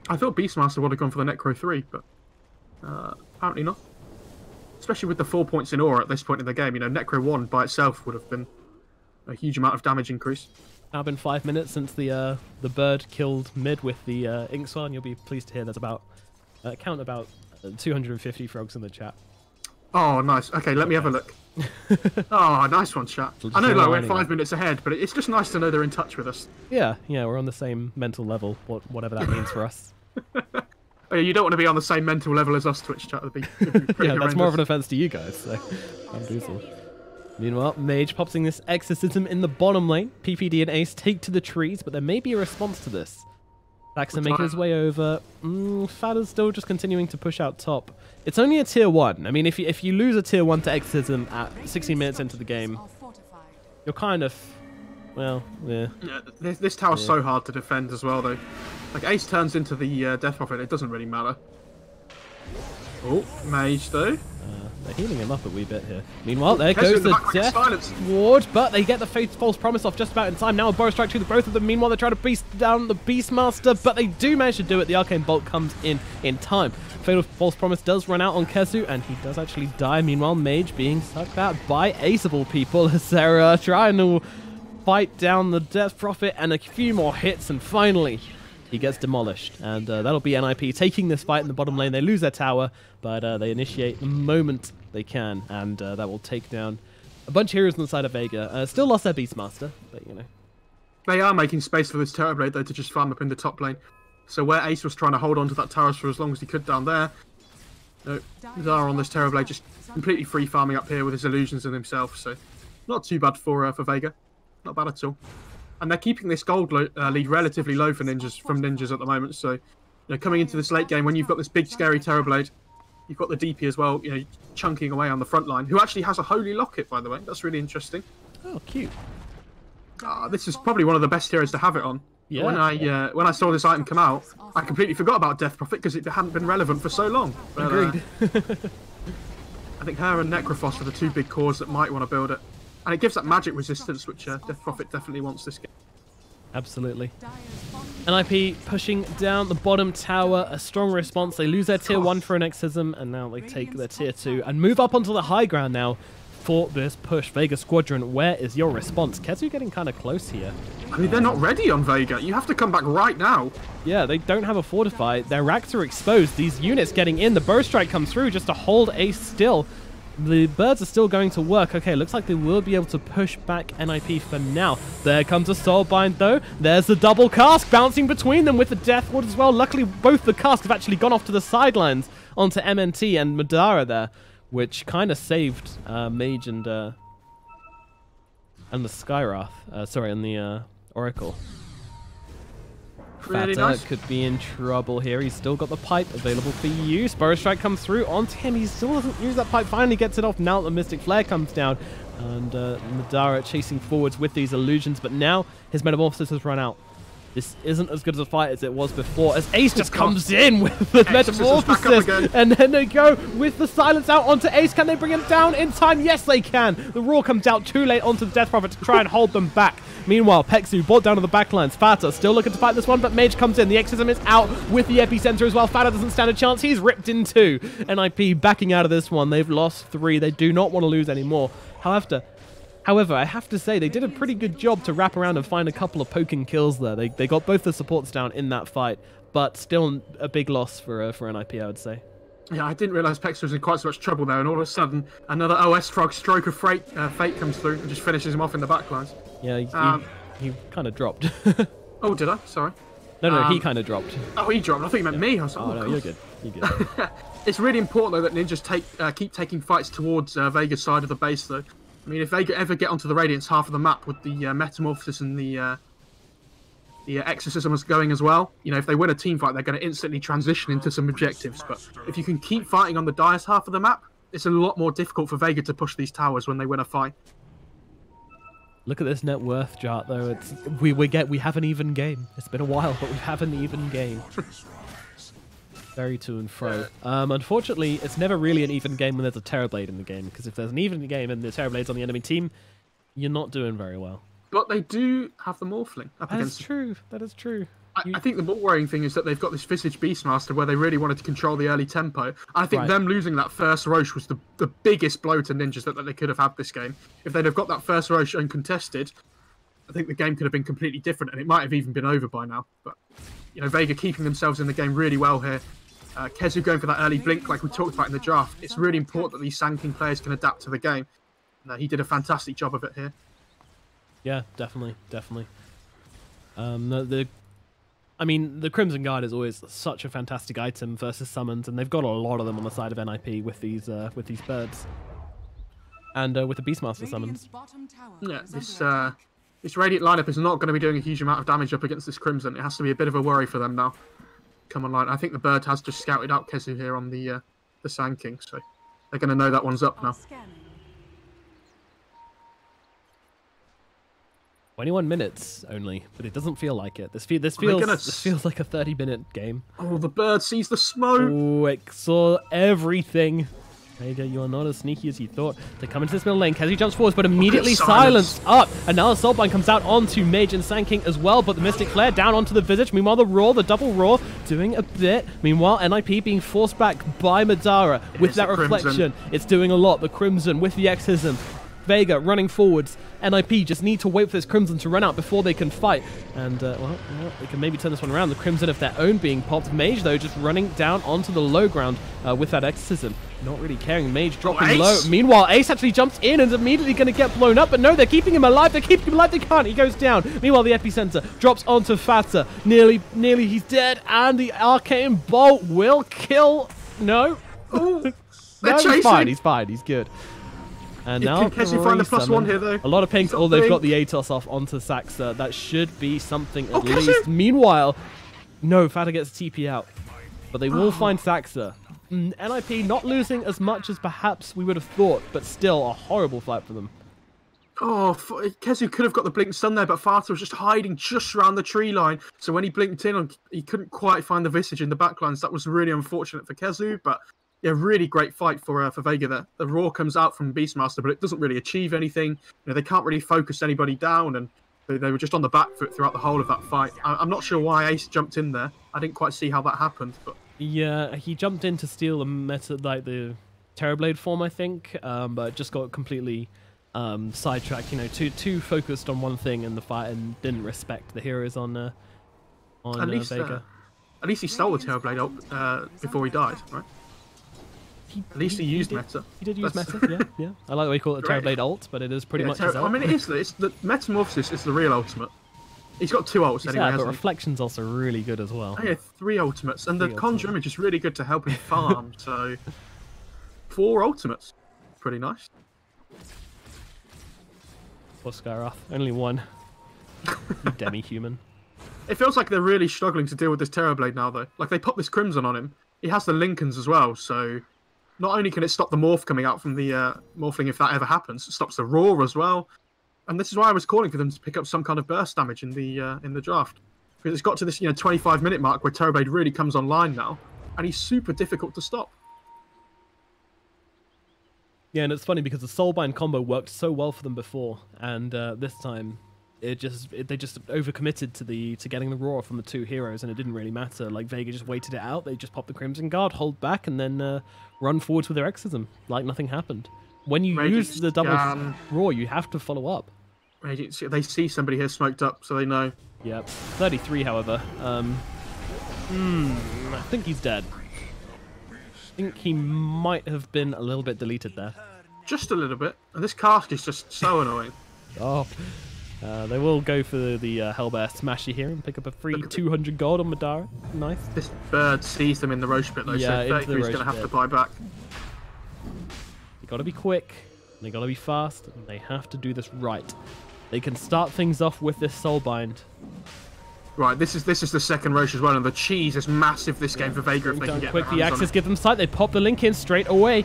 I thought Beastmaster would have gone for the Necro 3, but apparently not. Especially with the 4 points in aura at this point in the game. You know, Necro 1 by itself would have been a huge amount of damage increase. Now been 5 minutes since the bird killed mid with the Inkswell, and you'll be pleased to hear there's about count about 250 frogs in the chat. Oh, nice. Okay, let me have a look. Oh, nice one, chat. I know, like, we're 5 minutes ahead, but it's just nice to know they're in touch with us. Yeah, we're on the same mental level, whatever that means for us. Oh, yeah, you don't want to be on the same mental level as us, Twitch chat. Would be yeah, that's more of an offense to you guys. So, meanwhile, Mage popping this exorcism in the bottom lane. PPD and Ace take to the trees, but there may be a response to this. Saxon making his way over. Fada's still just continuing to push out top. It's only a tier 1. I mean, if you lose a tier 1 to exorcism at 16 minutes into the game, you're kind of, well, yeah. This tower's so hard to defend as well, though. Like, Ace turns into the Death Prophet, it doesn't really matter. Oh, Mage, though. They're healing him up a wee bit here. Meanwhile, there goes the Death Ward, but they get the False Promise off just about in time. Now a Burrow Strike to the both of them. Meanwhile, they're trying to beast down the Beastmaster, but they do manage to do it. The Arcane Bolt comes in time. Fatal False Promise does run out on Kezu, and he does actually die. Meanwhile, Mage being sucked out by Ace of all people as they're trying to fight down the Death Prophet, and a few more hits, and finally he gets demolished, and that'll be NiP taking this fight in the bottom lane. They lose their tower, but they initiate the moment they can, and that will take down a bunch of heroes on the side of Vega. Still lost their Beastmaster, but you know. They are making space for this Terrorblade, though, to just farm up in the top lane. So where Ace was trying to hold on to that tower for as long as he could down there, Zara on this Terrorblade just completely free farming up here with his illusions and himself, so not too bad for Vega. Not bad at all. And they're keeping this gold lead relatively low for ninjas at the moment. So, you know, coming into this late game, when you've got this big scary Terrorblade, you've got the DP as well, you know, chunking away on the front line, who actually has a Holy Locket, by the way. That's really interesting. Oh, cute. This is probably one of the best heroes to have it on. Yeah. When I saw this item come out, I completely forgot about Death Prophet because it hadn't been relevant for so long. But, agreed. I think her and Necrophos are the two big cores that might want to build it. And it gives that magic resistance, which Death Prophet definitely wants this game. Absolutely. NiP pushing down the bottom tower, a strong response. They lose their tier 1 for an exorcism, and now they take their tier 2 and move up onto the high ground now for this push. Vega Squadron, where is your response? Kezu getting kind of close here. I mean, they're not ready on Vega. You have to come back right now. Yeah, they don't have a fortify. Their racks are exposed. These units getting in. The Bow Strike comes through just to hold Ace still. The birds are still going to work. Okay, looks like they will be able to push back NiP for now. There comes a Soulbind, though. There's the double cask bouncing between them with the Death Ward as well. Luckily, both the casks have actually gone off to the sidelines onto MNT and Madara there, which kind of saved Mage and the Skywrath. And the Oracle. Really Fata nice. could be in trouble here. He's still got the pipe available for use. Burrow Strike comes through onto him. He still doesn't use that pipe. Finally gets it off. Now the Mystic Flare comes down. And Madara chasing forwards with these illusions. But now his Metamorphosis has run out. This isn't as good as a fight as it was before, as Ace just comes in with the Metamorphosis, and then they go with the silence out onto Ace. Can they bring him down in time? Yes, they can. The Roar comes out too late onto the Death Prophet to try and hold them back. Meanwhile, Peksu brought down to the backlines. Fata still looking to fight this one, but Mage comes in. The Exorcism is out with the Epicenter as well. Fata doesn't stand a chance. He's ripped in two. NiP backing out of this one. They've lost 3. They do not want to lose anymore. However, I have to say, they did a pretty good job to wrap around and find a couple of poking kills there. They got both the supports down in that fight, but still a big loss for NiP, I would say. Yeah, I didn't realise Pex was in quite so much trouble there, and all of a sudden, another OS frog stroke of fate comes through and just finishes him off in the backlines. Yeah, he kind of dropped. Oh, did I? Sorry. No, he kind of dropped. Oh, he dropped. I thought you meant me. I was like, oh no, you're good. You're good. It's really important, though, that ninjas keep taking fights towards Vega's side of the base, though. I mean, if Vega ever get onto the Radiance half of the map with the Metamorphosis and the Exorcism is going as well, you know, if they win a team fight, they're going to instantly transition into some objectives. But if you can keep fighting on the Dire's half of the map, it's a lot more difficult for Vega to push these towers when they win a fight. Look at this net worth chart, though. It's we have an even game. It's been a while, but we have an even game. Very to and fro. Unfortunately, it's never really an even game when there's a Terrorblade in the game, because if there's an even game and the Terrorblade's on the enemy team, you're not doing very well. But they do have the Morphling up against. That is true. That is true. I think the more worrying thing is that they've got this Visage Beastmaster where they really wanted to control the early tempo. I think them losing that first Roche was the biggest blow to Ninjas that they could have had this game. If they'd have got that first Roche uncontested, I think the game could have been completely different, and it might have even been over by now. But, you know, Vega keeping themselves in the game really well here. Kezu going for that early blink like we talked about in the draft. It's really important that these Sand King players can adapt to the game. And, he did a fantastic job of it here. Yeah, definitely, definitely. I mean, the Crimson Guard is always such a fantastic item versus summons, and they've got a lot of them on the side of NiP with these birds, and with the Beastmaster summons. Yeah, this Radiant lineup is not going to be doing a huge amount of damage up against this Crimson. It has to be a bit of a worry for them now. Come online. I think the bird has just scouted out Kezu here on the Sand King, so they're going to know that one's up now. 21 minutes only, but it doesn't feel like it. This feels like a 30-minute game. Oh, the bird sees the smoke. Oh, it saw everything. Vega, you are not as sneaky as you thought. They come into this middle lane. Kezu jumps forwards, but immediately silenced up. And now the Soulbind comes out onto Mage and Sand King as well, but the Mystic Flare down onto the Visage. Meanwhile, the double roar, doing a bit. Meanwhile, NiP being forced back by Madara with that reflection. It's doing a lot. The Crimson with the Exorcism. Vega running forwards. NiP just need to wait for this Crimson to run out before they can fight. And, well, they can maybe turn this one around. The Crimson of their own being popped. Mage, though, just running down onto the low ground with that Exorcism. Not really caring. Mage dropping low. Meanwhile, Ace actually jumps in and is immediately going to get blown up. But no, they're keeping him alive. They're keeping him alive. They can't. He goes down. Meanwhile, the Epicenter drops onto Fata. Nearly he's dead. And the Arcane Bolt will kill. No. Oh, no, he's fine. He's fine. He's good. And now can Kezu find the +1 here, though? A lot of pings. Oh, they've got the Atos off onto Saxa. That should be something at least. Meanwhile, no, Fata gets TP out. But they will find Saxa. NiP not losing as much as perhaps we would have thought, but still a horrible fight for them. Oh, Kezu could have got the blink stun there, but Fata was just hiding just around the tree line. So when he blinked in, he couldn't quite find the Visage in the backlines. That was really unfortunate for Kezu, but yeah, really great fight for Vega there. The roar comes out from Beastmaster, but it doesn't really achieve anything. You know, they can't really focus anybody down, and they were just on the back foot throughout the whole of that fight. I'm not sure why Ace jumped in there. I didn't quite see how that happened, but yeah, he jumped in to steal the Terrorblade form, I think, but just got completely sidetracked. You know, too focused on one thing in the fight and didn't respect the heroes on Vega. At least he stole the Terrorblade ult before he died, right? At least he used meta. He did use meta, yeah. I like the way you call it a Terrorblade ult, but it is pretty much his ult. I mean, it's the Metamorphosis is the real ultimate. He's got 2 ults anyway, but Reflection's also really good as well. Oh, yeah, 3 ultimates. And the Conjure Image is really good to help him farm, so 4 ultimates. Pretty nice. Poor Skyroth. Only 1. You demi-human. It feels like they're really struggling to deal with this Terrorblade now, though. Like, they put this Crimson on him. He has the Lincolns as well, so not only can it stop the Morph coming out from the Morphling if that ever happens, it stops the Roar as well. And this is why I was calling for them to pick up some kind of burst damage in the draft. Because it's got to this 25-minute mark where Terrorblade really comes online now, and he's super difficult to stop. Yeah, and it's funny because the Soulbind combo worked so well for them before, and this time they just overcommitted to getting the Roar from the 2 heroes, and it didn't really matter. Like, Vega just waited it out. They just popped the Crimson Guard, hold back, and then run forwards with their Exorcism like nothing happened. When you use the double Roar, you have to follow up. They see somebody here smoked up, so they know. Yep. 33, however. I think he's dead. I think he might have been a little bit deleted there. Just a little bit. And this cask is just so annoying. Oh. They will go for the Hellbear Smashy here and pick up a free 200 gold on Madara. Nice. This bird sees them in the Roche pit, though, so 33 is going to have to buy back. They got to be quick, they got to be fast, and they have to do this right. They can start things off with this Soulbind. Right, this is the second Roche as well, and the cheese is massive this game for Vega if they can get quick, the Axis give them sight. They pop the link in straight away.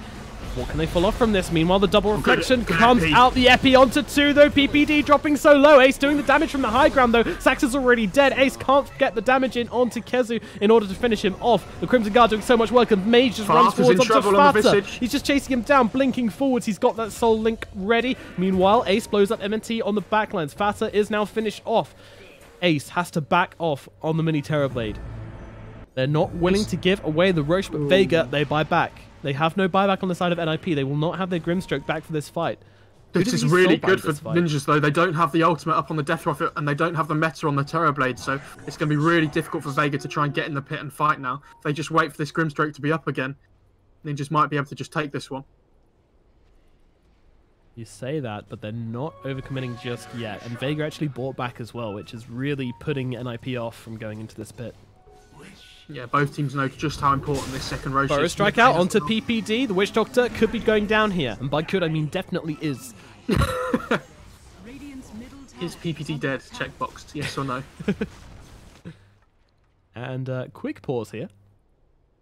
What can they pull off from this? Meanwhile, the double reflection comes out. The Epi onto 2, though. PPD dropping so low. Ace doing the damage from the high ground, though. Sax is already dead. Ace can't get the damage in onto Kezu in order to finish him off. The Crimson Guard doing so much work, and Mage just runs forwards onto Fata. He's just chasing him down, blinking forwards. He's got that Soul Link ready. Meanwhile, Ace blows up MNT on the backlines. Fata is now finished off. Ace has to back off on the mini Terrorblade. They're not willing to give away the Roche, but Vega, they buy back. They have no buyback on the side of NiP. They will not have their Grimstroke back for this fight. This is really good for Ninjas, though. They don't have the ultimate up on the Death Prophet, and they don't have the meta on the Terrorblade, so it's going to be really difficult for Vega to try and get in the pit and fight now. If they just wait for this Grimstroke to be up again, Ninjas might be able to just take this one. You say that, but they're not overcommitting just yet. And Vega actually bought back as well, which is really putting NiP off from going into this pit. Yeah, both teams know just how important this second Roche is. Burrow strike out onto PPD. The Witch Doctor could be going down here. And by could, I mean definitely is. Is PPD dead? Checkboxed. Yes or no? And quick pause here.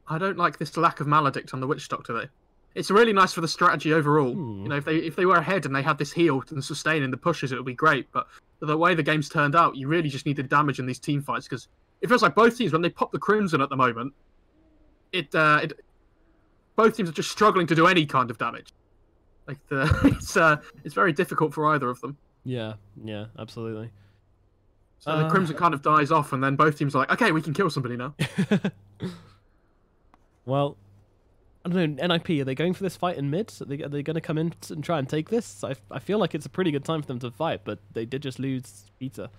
I don't like this lack of Maledict on the Witch Doctor, though. It's really nice for the strategy overall. You know, if they were ahead and they had this heal and sustain in the pushes, it would be great. But the way the game's turned out, you really just need the damage in these team fights, because it feels like both teams, when they pop the Crimson at the moment, both teams are just struggling to do any kind of damage. Like it's very difficult for either of them. Yeah, absolutely. So the Crimson kind of dies off, and then both teams are like, okay, we can kill somebody now. Well, I don't know, NiP, are they going for this fight in mid? Are they going to come in and try and take this? I feel like it's a pretty good time for them to fight, but they did just lose Peter.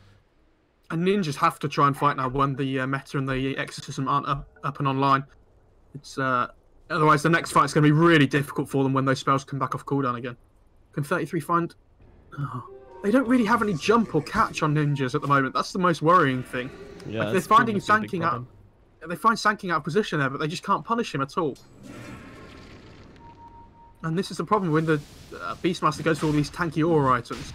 And Ninjas have to try and fight now when the meta and the Exorcism aren't up and online. It's otherwise the next fight's going to be really difficult for them when those spells come back off cooldown again. Can 33 find... Oh. They don't really have any jump or catch on Ninjas at the moment. That's the most worrying thing. Yeah, like they're finding Sanking out. They find Sanking out of position there, but they just can't punish him at all. And this is the problem when the Beastmaster goes for all these tanky aura items.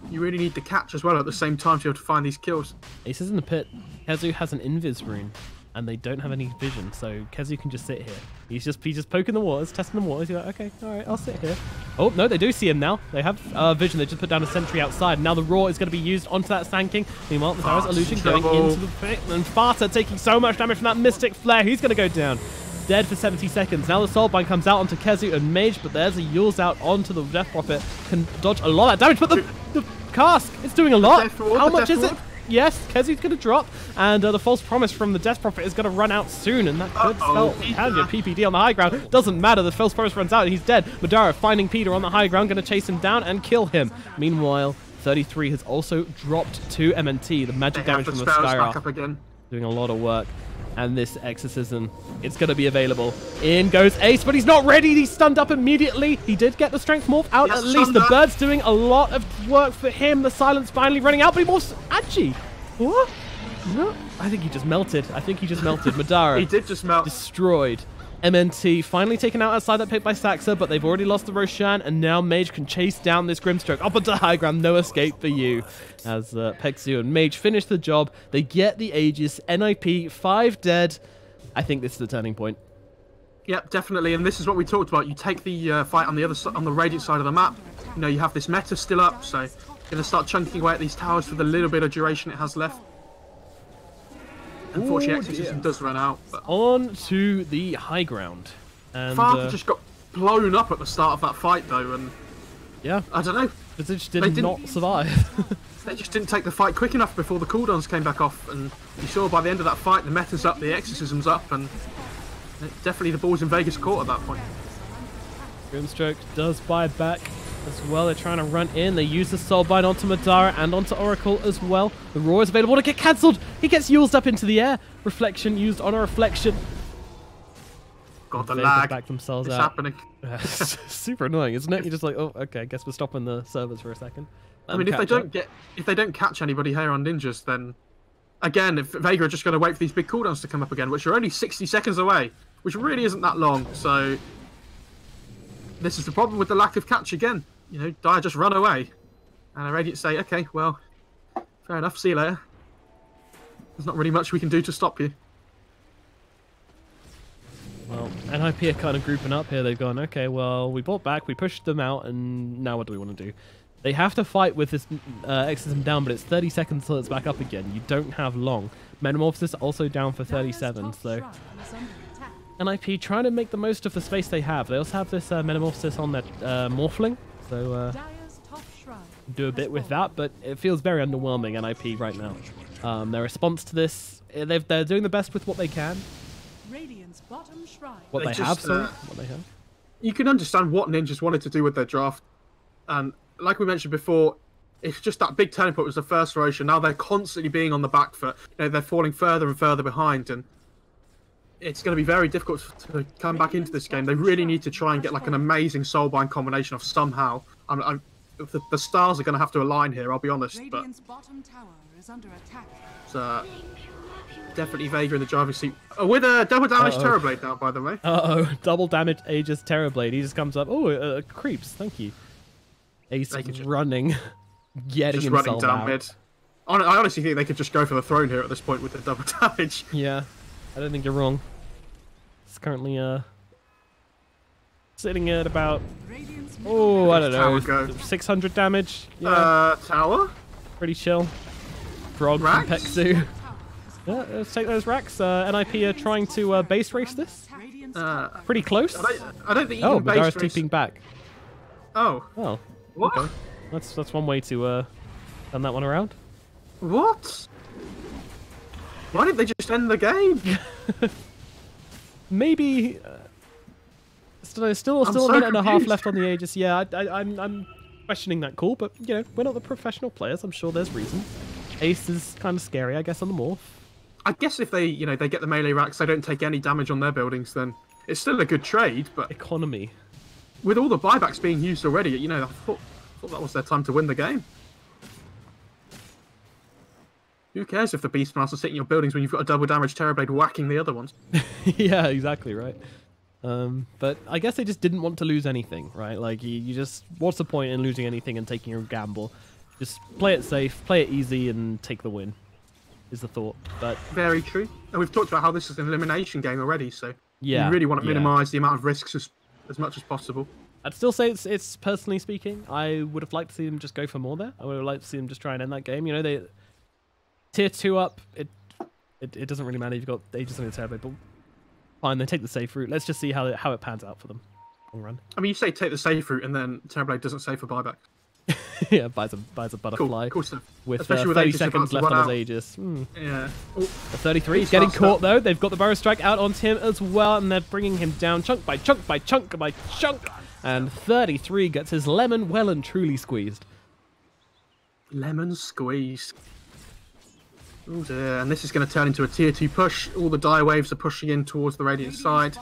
You really need the catch as well at the same time to be able to find these kills. Ace is in the pit. Kezu has an invis rune, and they don't have any vision, so Kezu can just sit here. He's just poking the waters, testing the waters. He's like, okay, all right, I'll sit here. Oh, no, they do see him now. They have vision. They just put down a sentry outside. Now the Roar is going to be used onto that Sanking. Meanwhile, the Towers Illusion going into the pit, and Fata taking so much damage from that Mystic Flare. He's going to go down. Dead for 70 seconds. Now the Soulbind comes out onto Kezu and Mage, but there's a Yule's out onto the Death Prophet. Can dodge a lot of that damage, but the cask, it's doing a lot. How much is it? Yes, Kezu's going to drop, and the False Promise from the Death Prophet is going to run out soon, and that could spell PPD on the high ground. Doesn't matter, the False Promise runs out, and he's dead. Madara finding Peter on the high ground, going to chase him down and kill him. Meanwhile, 33 has also dropped to MNT. The magic damage from the Skyra doing a lot of work. And this Exorcism, it's going to be available. In goes Ace, but he's not ready. He's stunned up immediately. He did get the Strength Morph out at least. The Bird's doing a lot of work for him. The Silence finally running out, but he morphs Agi. What? No, I think he just melted. Madara. He did just melt. Destroyed. MNT finally taken out outside that pit by Saxa, but they've already lost the Roshan, and now Mage can chase down this Grimstroke. Up onto high ground, no escape for you. As Pexio and Mage finish the job, they get the Aegis. NiP, 5 dead. I think this is the turning point. Yep, definitely, and this is what we talked about. You take the fight on the other side, on the Radiant side of the map. You know, you have this meta still up, so you're going to start chunking away at these towers for the little bit of duration it has left. Unfortunately, Exorcism does run out. But on to the high ground. And Fata just got blown up at the start of that fight, though, and yeah, I don't know. They just did not survive. They just didn't take the fight quick enough before the cooldowns came back off, and you saw by the end of that fight, the meta's up, the Exorcism's up, and definitely the ball's in Vegas' court at that point. Grimstroke does buy back as well. They're trying to run in. They use the Soulbind onto Madara and onto Oracle as well. The Roar is available to get cancelled. He gets used up into the air. Reflection used on a reflection. God, the lag. Back themselves it's out. happening. Super annoying, isn't it? You're just like, oh, okay, I guess we're stopping the servers for a second. I mean, if they don't catch anybody here on Ninjas, then again, if Vega are just going to wait for these big cooldowns to come up again, which are only 60 seconds away, which really isn't that long. So this is the problem with the lack of catch again. You know, Dire just run away, and Radiant say, okay, well, fair enough, see you later. There's not really much we can do to stop you. Well, NiP are kind of grouping up here. They've gone, okay, well, we bought back, we pushed them out, and now what do we want to do? They have to fight with this exorcism down, but it's 30 seconds till it's back up again. You don't have long. Metamorphosis also down for 37, so NiP trying to make the most of the space they have. They also have this Metamorphosis on their Morphling, so do a bit with that, but it feels very underwhelming, NiP, right now. Their response to this, they're doing the best with what they can. What they have. You can understand what Ninjas wanted to do with their draft, and like we mentioned before, it's just that big turning point was the first Roshan. Now they're constantly being on the back foot. You know, they're falling further and further behind, and it's going to be very difficult to come back into this game. They really need to try and get like an amazing soulbind combination of somehow. The stars are going to have to align here, I'll be honest. But definitely Vega in the driving seat. With a double damage Terrorblade now, by the way. Double damage Aegis Terrorblade. He just comes up. Creeps. Thank you. Ace running, getting just himself running down out. mid. I honestly think they could just go for the throne here at this point with the double damage. Yeah, I don't think you're wrong. It's currently sitting at about I don't know, 600 damage. Yeah. Tower. Pretty chill. Frog from Peksu. Yeah, let's take those racks. NiP are trying to base race this. Pretty close. I don't think you can base Madara's race. TPing back. Oh. What? Okay. That's one way to turn that one around. What? Why didn't they just end the game? Maybe. Still a minute and a half left on the Aegis. Yeah, I'm questioning that call, but you know, we're not the professional players. I'm sure there's reason. Ace is kind of scary, I guess, on the morph. I guess if they get the melee racks, they don't take any damage on their buildings, then it's still a good trade. But economy. With all the buybacks being used already, I thought that was their time to win the game. Who cares if the Beastmaster's hitting your buildings when you've got a double damage Terrorblade whacking the other ones? Yeah, exactly right. But I guess they just didn't want to lose anything, right? Like, you just... What's the point in losing anything and taking a gamble? Just play it safe, play it easy, and take the win, is the thought. But very true. And we've talked about how this is an elimination game already, so yeah, you really want to minimise the amount of risks as much as possible. I'd still say it's personally speaking, I would have liked to see them just go for more there. I would have liked to see them just try and end that game. You know, they... Tier 2 up, it doesn't really matter if you've got Aegis on your Terrorblade, but fine, they take the safe route. Let's just see how it pans out for them. Long run. I mean, you say take the safe route, and then Terrorblade doesn't save for buyback. Yeah, buys a butterfly. Cool stuff. With 30 seconds left on his Aegis. Yeah. The 33, he's getting caught though. They've got the Burrow Strike out onto him as well, and they're bringing him down chunk by chunk by chunk by chunk. And 33 gets his lemon well and truly squeezed. Lemon squeezed. Oh dear, and this is going to turn into a tier 2 push. All the die waves are pushing in towards the Radiant side,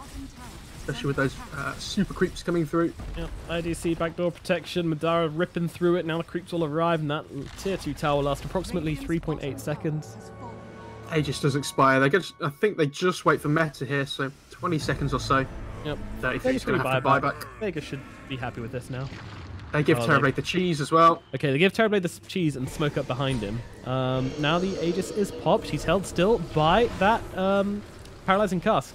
especially with those super creeps coming through. Yep, IDC backdoor protection, Madara ripping through it. Now the creeps will arrive, and that tier 2 tower will last approximately 3.8 seconds. Aegis does expire. I think they just wait for meta here, so 20 seconds or so. Yep. 33 is going to have to buy back. Vega should be happy with this now. They give Terrorblade the cheese as well. Okay, they give Terrorblade the cheese and smoke up behind him. Now the Aegis is popped. He's held still by that paralyzing cask.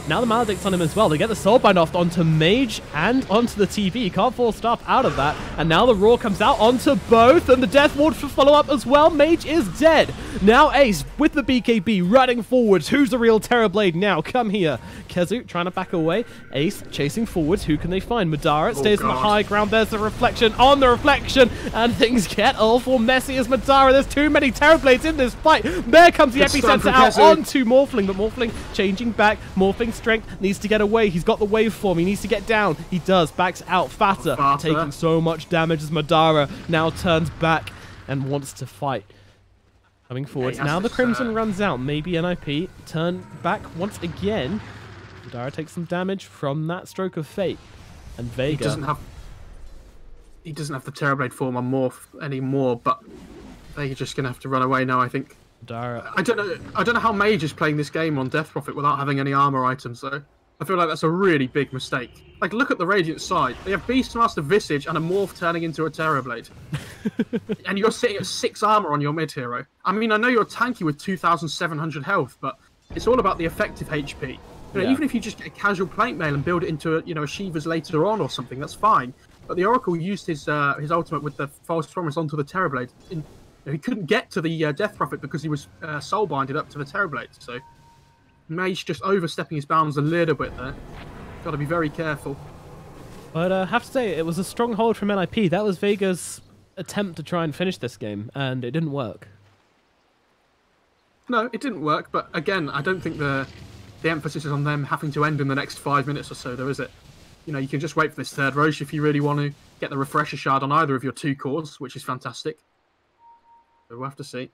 Now the Maledict's on him as well. They get the Soulbind off onto Mage and onto the TV. He can't fall stuff out of that. And now the Roar comes out onto both. And the Death Ward for follow-up as well. Mage is dead. Now Ace with the BKB running forwards. Who's the real Terrorblade now? Come here. Kezu trying to back away. Ace chasing forwards. Who can they find? Madara stays on the high ground. There's the reflection on the reflection. And things get awful messy as Madara. There's too many Terrorblades in this fight. There comes the epicenter out onto Morphling. But Morphling changing back. Morphling strength needs to get away. He's got the waveform. He needs to get down. He does. Backs out. Fatter. Taking so much damage as Madara now turns back and wants to fight. Coming forwards. Now the Crimson runs out. Maybe NiP turn back once again. Madara takes some damage from that stroke of fate. And Vega... He doesn't have the Terrorblade form on Morph anymore, but Vega's just going to have to run away now, I think. Madara... I don't know how Mage is playing this game on Death Prophet without having any armor items, though. I feel like that's a really big mistake. Like, look at the Radiant side. They have Beastmaster Visage and a Morph turning into a Terrorblade. And you're sitting at 6 armor on your mid-hero. I mean, I know you're tanky with 2,700 health, but it's all about the effective HP. You know, even if you just get a casual plate mail and build it into a, a Shiva's later on or something, that's fine. But the Oracle used his ultimate with the False Promise onto the Terrorblade. He couldn't get to the Death Prophet because he was soul binded up to the Terrorblade. So Mage just overstepping his bounds a little bit there. Got to be very careful. But I have to say, it was a strong hold from NiP. That was Vega's attempt to try and finish this game, and it didn't work. No, it didn't work. But again, I don't think the emphasis is on them having to end in the next 5 minutes or so, though, is it? You can just wait for this third Roche if you really want to get the Refresher Shard on either of your 2 cores, which is fantastic. So we'll have to see.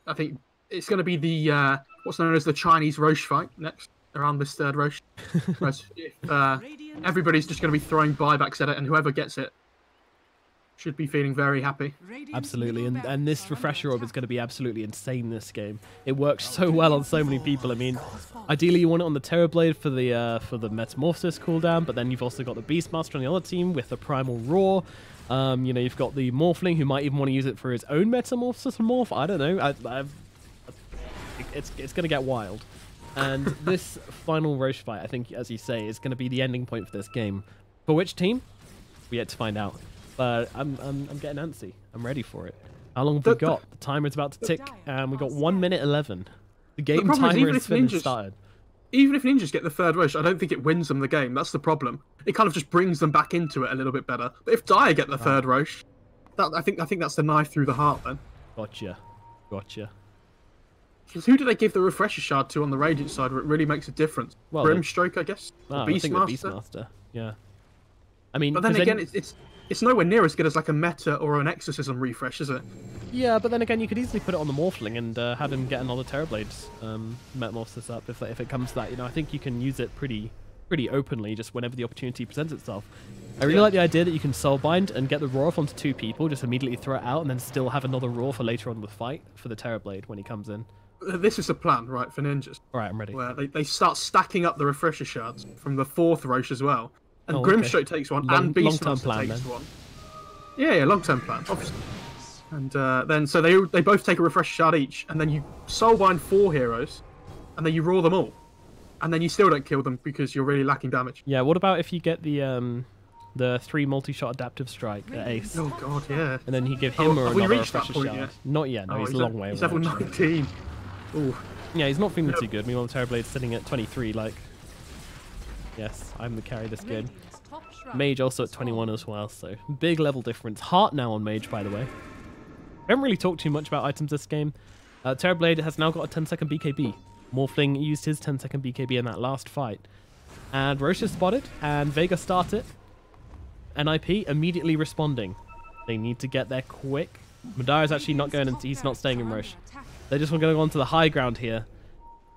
I think it's going to be the what's known as the Chinese Roche fight next around this third Roche. Everybody's just going to be throwing buybacks at it, and whoever gets it should be feeling very happy. Absolutely, and this Refresher Orb is going to be absolutely insane this game. It works so well on so many people. I mean, ideally you want it on the Terrorblade for the Metamorphosis cooldown, but then you've also got the Beastmaster on the other team with the Primal Roar. You've got the Morphling who might even want to use it for his own Metamorphosis Morph. I don't know. It's going to get wild. And this final Roche fight, I think, as you say, is going to be the ending point for this game. For which team? We yet to find out. But I'm getting antsy. I'm ready for it. How long have we got? The timer's about to tick, and we've got 1 minute 11. The game timer is started. Even if Ninjas get the third Roche, I don't think it wins them the game. That's the problem. It kind of just brings them back into it a little bit better. But if Dire get the third Roche, I think that's the knife through the heart then. Gotcha. Because who do they give the Refresher Shard to on the Radiant side where it really makes a difference? Well, Grimstroke, I guess? I think the Beastmaster. Yeah. I mean, but then again, it's nowhere near as good as like a Meta or an Exorcism refresh, is it? Yeah, but then again, you could easily put it on the Morphling and have him get another Terrorblade Metamorphosis up if it comes to that. I think you can use it pretty openly just whenever the opportunity presents itself. I really like the idea that you can Soulbind and get the Roar off onto 2 people, just immediately throw it out, and then still have another Roar for later on in the fight for the Terrorblade when he comes in. This is the plan, right, for Ninjas. All right, I'm ready. Where they start stacking up the Refresher Shards from the 4th Roche as well. And Grimstroke takes one, and Beastmaster takes one. Yeah, long-term plan, obviously. And then, so they both take a Refresher Shard each, and then you Soulbind 4 heroes, and then you Roar them all. And then you still don't kill them because you're really lacking damage. Yeah, what about if you get the 3 multi-shot adaptive strike at Ace? Oh god, yeah. And then you give him or another Refresher Shard. Yet? Not yet, no, he's a long way away. He's level 19. Ooh. Yeah, he's not feeling too good. Meanwhile, Terrorblade's sitting at 23, like... Yes, I'm the carry this game. Mage also at 21 as well, so big level difference. Heart now on Mage, by the way. I haven't really talked too much about items this game. Terrorblade has now got a 10-second BKB. Morphling used his 10-second BKB in that last fight. And Roche is spotted, and Vega started. NiP immediately responding. They need to get there quick. Madara is actually not going, he's not staying in Roche. They just want to go on to the high ground here.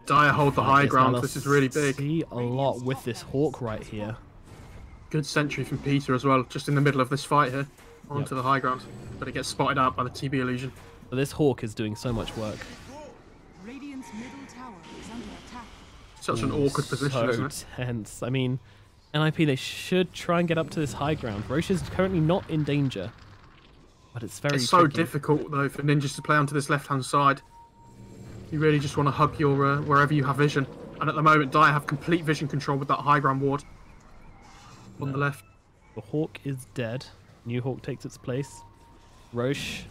Dire hold the high ground, this is really big. See a lot with this Hawk right here. Good sentry from Peter as well, just in the middle of this fight here. Onto the high ground. But it gets spotted out by the TB illusion. But this Hawk is doing so much work. Radiant's middle tower is under attack. Such an awkward position, isn't it? So tense. I mean, NiP, they should try and get up to this high ground. Roche is currently not in danger. But it's very so tricky. difficult, though, for Ninjas to play onto this left-hand side. You really just want to hug your wherever you have vision. And at the moment, Dire have complete vision control with that high ground ward on the left. The Hawk is dead. New Hawk takes its place. Roche,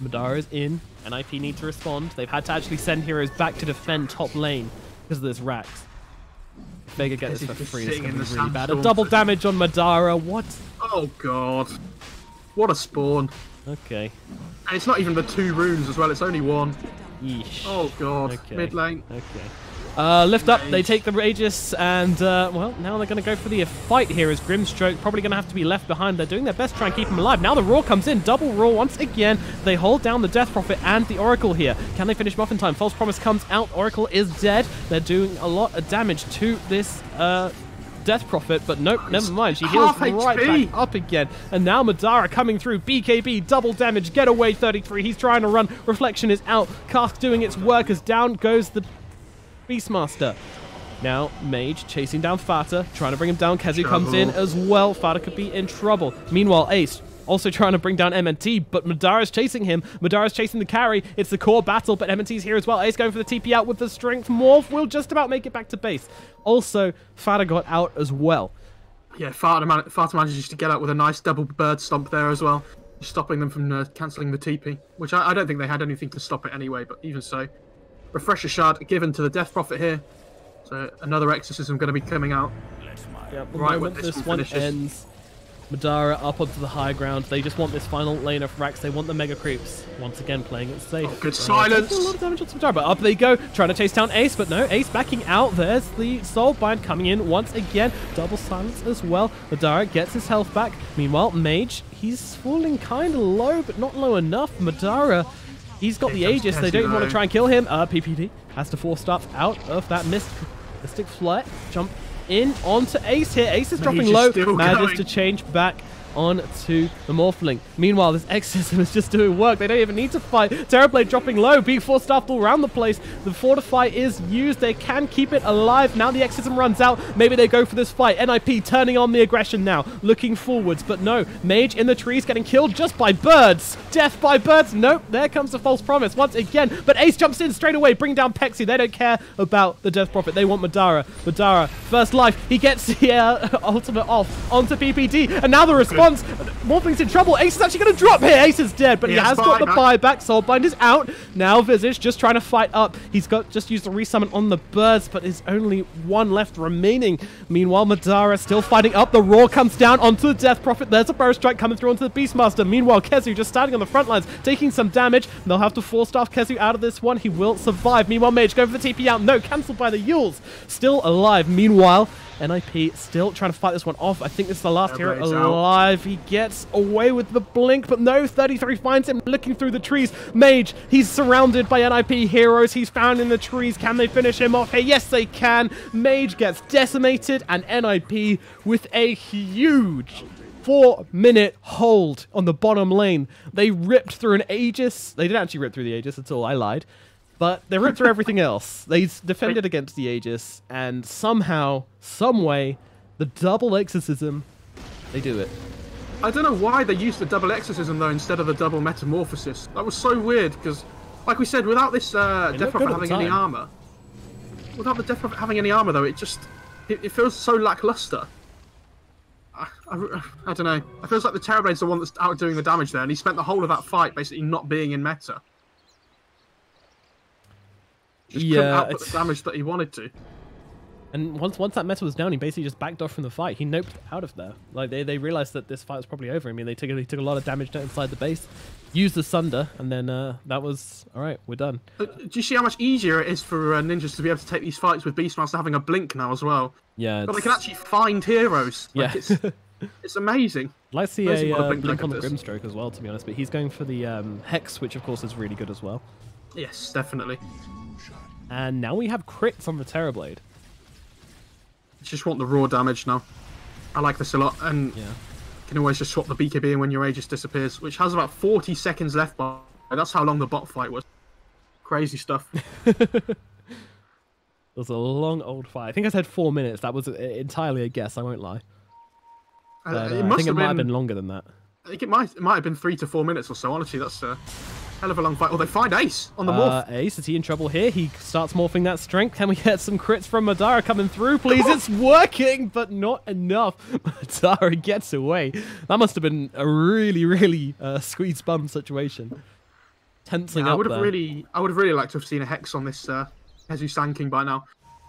Madara is in. NiP need to respond. They've had to actually send heroes back to defend top lane because of this Rax. If Vega gets this for free, it's going to be really bad. A double damage on Madara. What? Oh, God. What a spawn. Okay. And it's not even the 2 runes as well. It's only 1. Yeesh. Oh, God. Okay. Mid lane. Okay. Lift up, they take the Aegis, and, well, now they're going to go for the fight here as Grimstroke probably going to have to be left behind. They're doing their best to try and keep him alive. Now the Roar comes in, double Roar once again. They hold down the Death Prophet and the Oracle here. Can they finish him off in time? False Promise comes out, Oracle is dead. They're doing a lot of damage to this, Death Prophet, but nope, never mind. She heals right back up again. And now Madara coming through. BKB, double damage, getaway 33. He's trying to run. Reflection is out. Cask doing its work as down goes the Beastmaster. Now, Mage chasing down Fata, trying to bring him down. Kezu comes in as well. Fata could be in trouble. Meanwhile, Ace Also trying to bring down MNT, but Madara's chasing him. Madara's chasing the carry. It's the core battle, but MNT's here as well. Ace going for the TP out with the strength. Morph will just about make it back to base. Also, Fada got out as well. Yeah, Fata manages to get out with a nice double bird stomp there as well, stopping them from cancelling the TP, which I don't think they had anything to stop it anyway, but even so. Refresher shard given to the Death Prophet here. So another exorcism going to be coming out. Yep, Right when when this one finishes. ends, Madara up onto the high ground. They just want this final lane of racks. They want the mega creeps. Once again, playing it safe. Oh, good silence. Taking a lot of damage onto Madara, but up they go, trying to chase down Ace, but no, Ace backing out. There's the Soulbind coming in once again. Double silence as well. Madara gets his health back. Meanwhile, Mage, he's falling kind of low, but not low enough. Madara, he's got the Aegis. They don't even want to try and kill him. PPD has to force stuff out of that Mystic Flight. Jump in onto Ace here. Ace is dropping low. Manages to change back onto the Morphling. Meanwhile, this Exorcism is just doing work. They don't even need to fight. Terrorblade dropping low. Being force staffed all around the place. The Fortify is used. They can keep it alive. Now the Exorcism runs out. Maybe they go for this fight. NiP turning on the aggression now. Looking forwards. But no. Mage in the trees getting killed just by birds. Death by birds. Nope. There comes the false promise once again. But Ace jumps in straight away. Bring down Pexi. They don't care about the Death Prophet. They want Madara. Madara, first life. He gets the ultimate off onto PPD. And now the response. Morphling's in trouble. Ace is actually going to drop here. Ace is dead, but he has got the buyback. Soulbind is out. Now Visage just trying to fight up. He's just used the resummon on the birds, but there's only one left remaining. Meanwhile, Madara still fighting up. The Roar comes down onto the Death Prophet. There's a Burst Strike coming through onto the Beastmaster. Meanwhile, Kezu just standing on the front lines, taking some damage. They'll have to force staff Kezu out of this one. He will survive. Meanwhile, Mage going for the TP out. No, cancelled by the Yules. Still alive. Meanwhile, NiP still trying to fight this one off. I think this is the last hero alive. He gets away with the blink, but no, 33 finds him looking through the trees. Mage, he's surrounded by NiP heroes. He's found in the trees. Can they finish him off? Hey, yes, they can. Mage gets decimated, and NiP with a huge 4-minute hold on the bottom lane. They ripped through an Aegis. They didn't actually rip through the Aegis at all. I lied. But they ripped through everything else. They defended against the Aegis, and somehow, someway, the double Exorcism, they do it. I don't know why they used the double Exorcism, though, instead of the double Metamorphosis. That was so weird, because, like we said, without this Death Prophet having any armor, though, it feels so lackluster. I don't know. It feels like the Terrorblade's the one that's outdoing the damage there, and he spent the whole of that fight basically not being in meta. Just couldn't output the damage that he wanted to. And once that meta was down, he basically just backed off from the fight. He noped out of there. Like they realized that this fight was probably over. I mean, they took a lot of damage inside the base, used the Sunder, and then that was all right. We're done. Do you see how much easier it is for ninjas to be able to take these fights with Beastmaster having a blink now as well? Yeah, but they can actually find heroes. Like, yeah, it's amazing. I'd like to see a blink on the Grimstroke as well, to be honest. But he's going for the Hex, which of course is really good as well. Yes, definitely. And now we have crits on the Terrorblade. Just want the raw damage now. I like this a lot, and you can always just swap the BKB in when your Aegis disappears, which has about 40 seconds left. By that's how long the bot fight was. Crazy stuff. It was a long old fight. I think I said 4 minutes. That was entirely a guess. I won't lie. But, I think it might have been longer than that. I think it might have been 3 to 4 minutes or so. Honestly, that's hell of a long fight. Oh, they find Ace on the morph. Ace, is he in trouble here? He starts morphing that strength. Can we get some crits from Madara coming through, please? It's working, but not enough. Madara gets away. That must have been a really, really squeeze bum situation. Tensing up there. I would have really liked to have seen a Hex on this Hezu Sand King by now,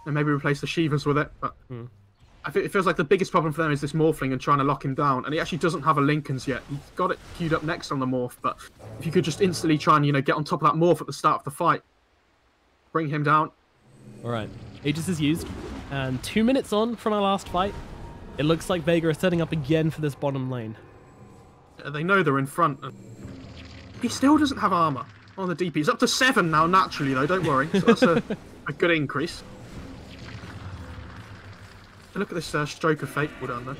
and maybe replace the Shivas with it. But I think it feels like the biggest problem for them is this Morphling and trying to lock him down, and he actually doesn't have a Lincoln's yet. He's got it queued up next on the morph, but if you could just instantly try and get on top of that morph at the start of the fight, bring him down. All right, Aegis is used, and 2 minutes on from our last fight, it looks like Vega is setting up again for this bottom lane. They know they're in front. He still doesn't have armor on the DP. It's up to 7 now, naturally, though, don't worry. So that's a good increase. Look at this Stroke of Fate we're done there.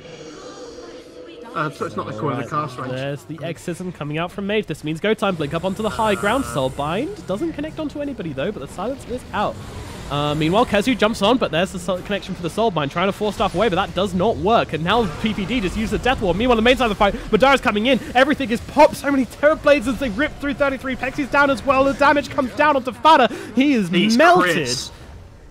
So it's not the core of the cast range. There's the Exorcism coming out from Mage. This means go time. Blink up onto the high ground. Soulbind doesn't connect onto anybody though, but the silence is out. Meanwhile, Kezu jumps on, but there's the connection for the Soul Bind, trying to force stuff away, but that does not work. And now PPD just used the Death Ward. Meanwhile, the main side of the fight, Madara's coming in. Everything is popped. So many Terror Blades as they rip through 33. Pexi's down as well. The damage comes down onto Fada. He is melted. Crits.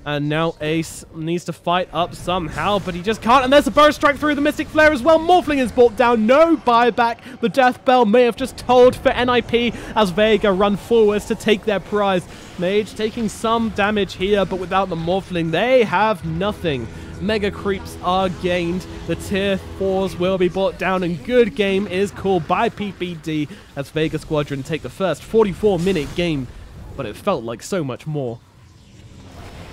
And now Ace needs to fight up somehow, but he just can't. And there's a Burst Strike through the Mystic Flare as well. Morphling is brought down. No buyback. The Death Bell may have just tolled for NiP as Vega run forwards to take their prize. Mage taking some damage here, but without the Morphling, they have nothing. Mega creeps are gained. The tier 4s will be brought down, and good game is called by PPD as Vega Squadron take the first 44-minute game, but it felt like so much more.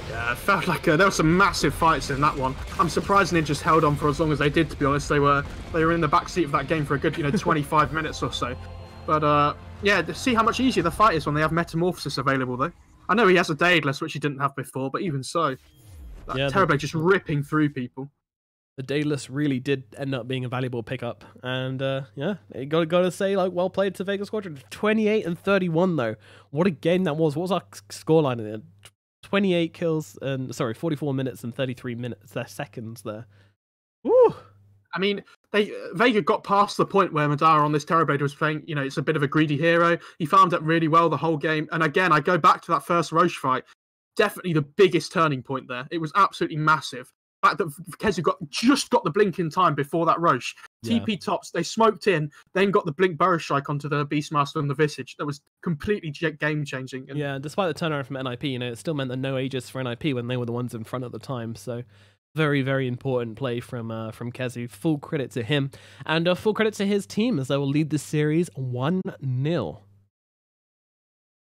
Yeah, it felt like there were some massive fights in that one. I'm surprised Ninjas held on for as long as they did, to be honest. They were in the backseat of that game for a good 25 minutes or so. But yeah, see how much easier the fight is when they have Metamorphosis available, though. I know he has a Daedalus, which he didn't have before, but even so, that Terrorblade just ripping through people. The Daedalus really did end up being a valuable pickup, and yeah, you got to say, like, well played to Vega Squadron. 28 and 31 though. What a game that was. What was our scoreline in it? 28 kills and 44 minutes and 33 seconds there. Woo! I mean, Vega got past the point where Madara on this Terrorblade was playing, it's a bit of a greedy hero. He farmed up really well the whole game. And again, I go back to that first Roche fight. Definitely the biggest turning point there. It was absolutely massive. The fact that Kezu just got the blink in time before that Roche. Yeah. TP tops, they smoked in, then got the blink Burrow Strike onto the Beastmaster and the Visage. That was completely game-changing. And yeah, despite the turnaround from NiP, it still meant that no Aegis for NiP when they were the ones in front at the time. So very, very important play from Kezu. Full credit to him. And full credit to his team as they will lead the series 1-0.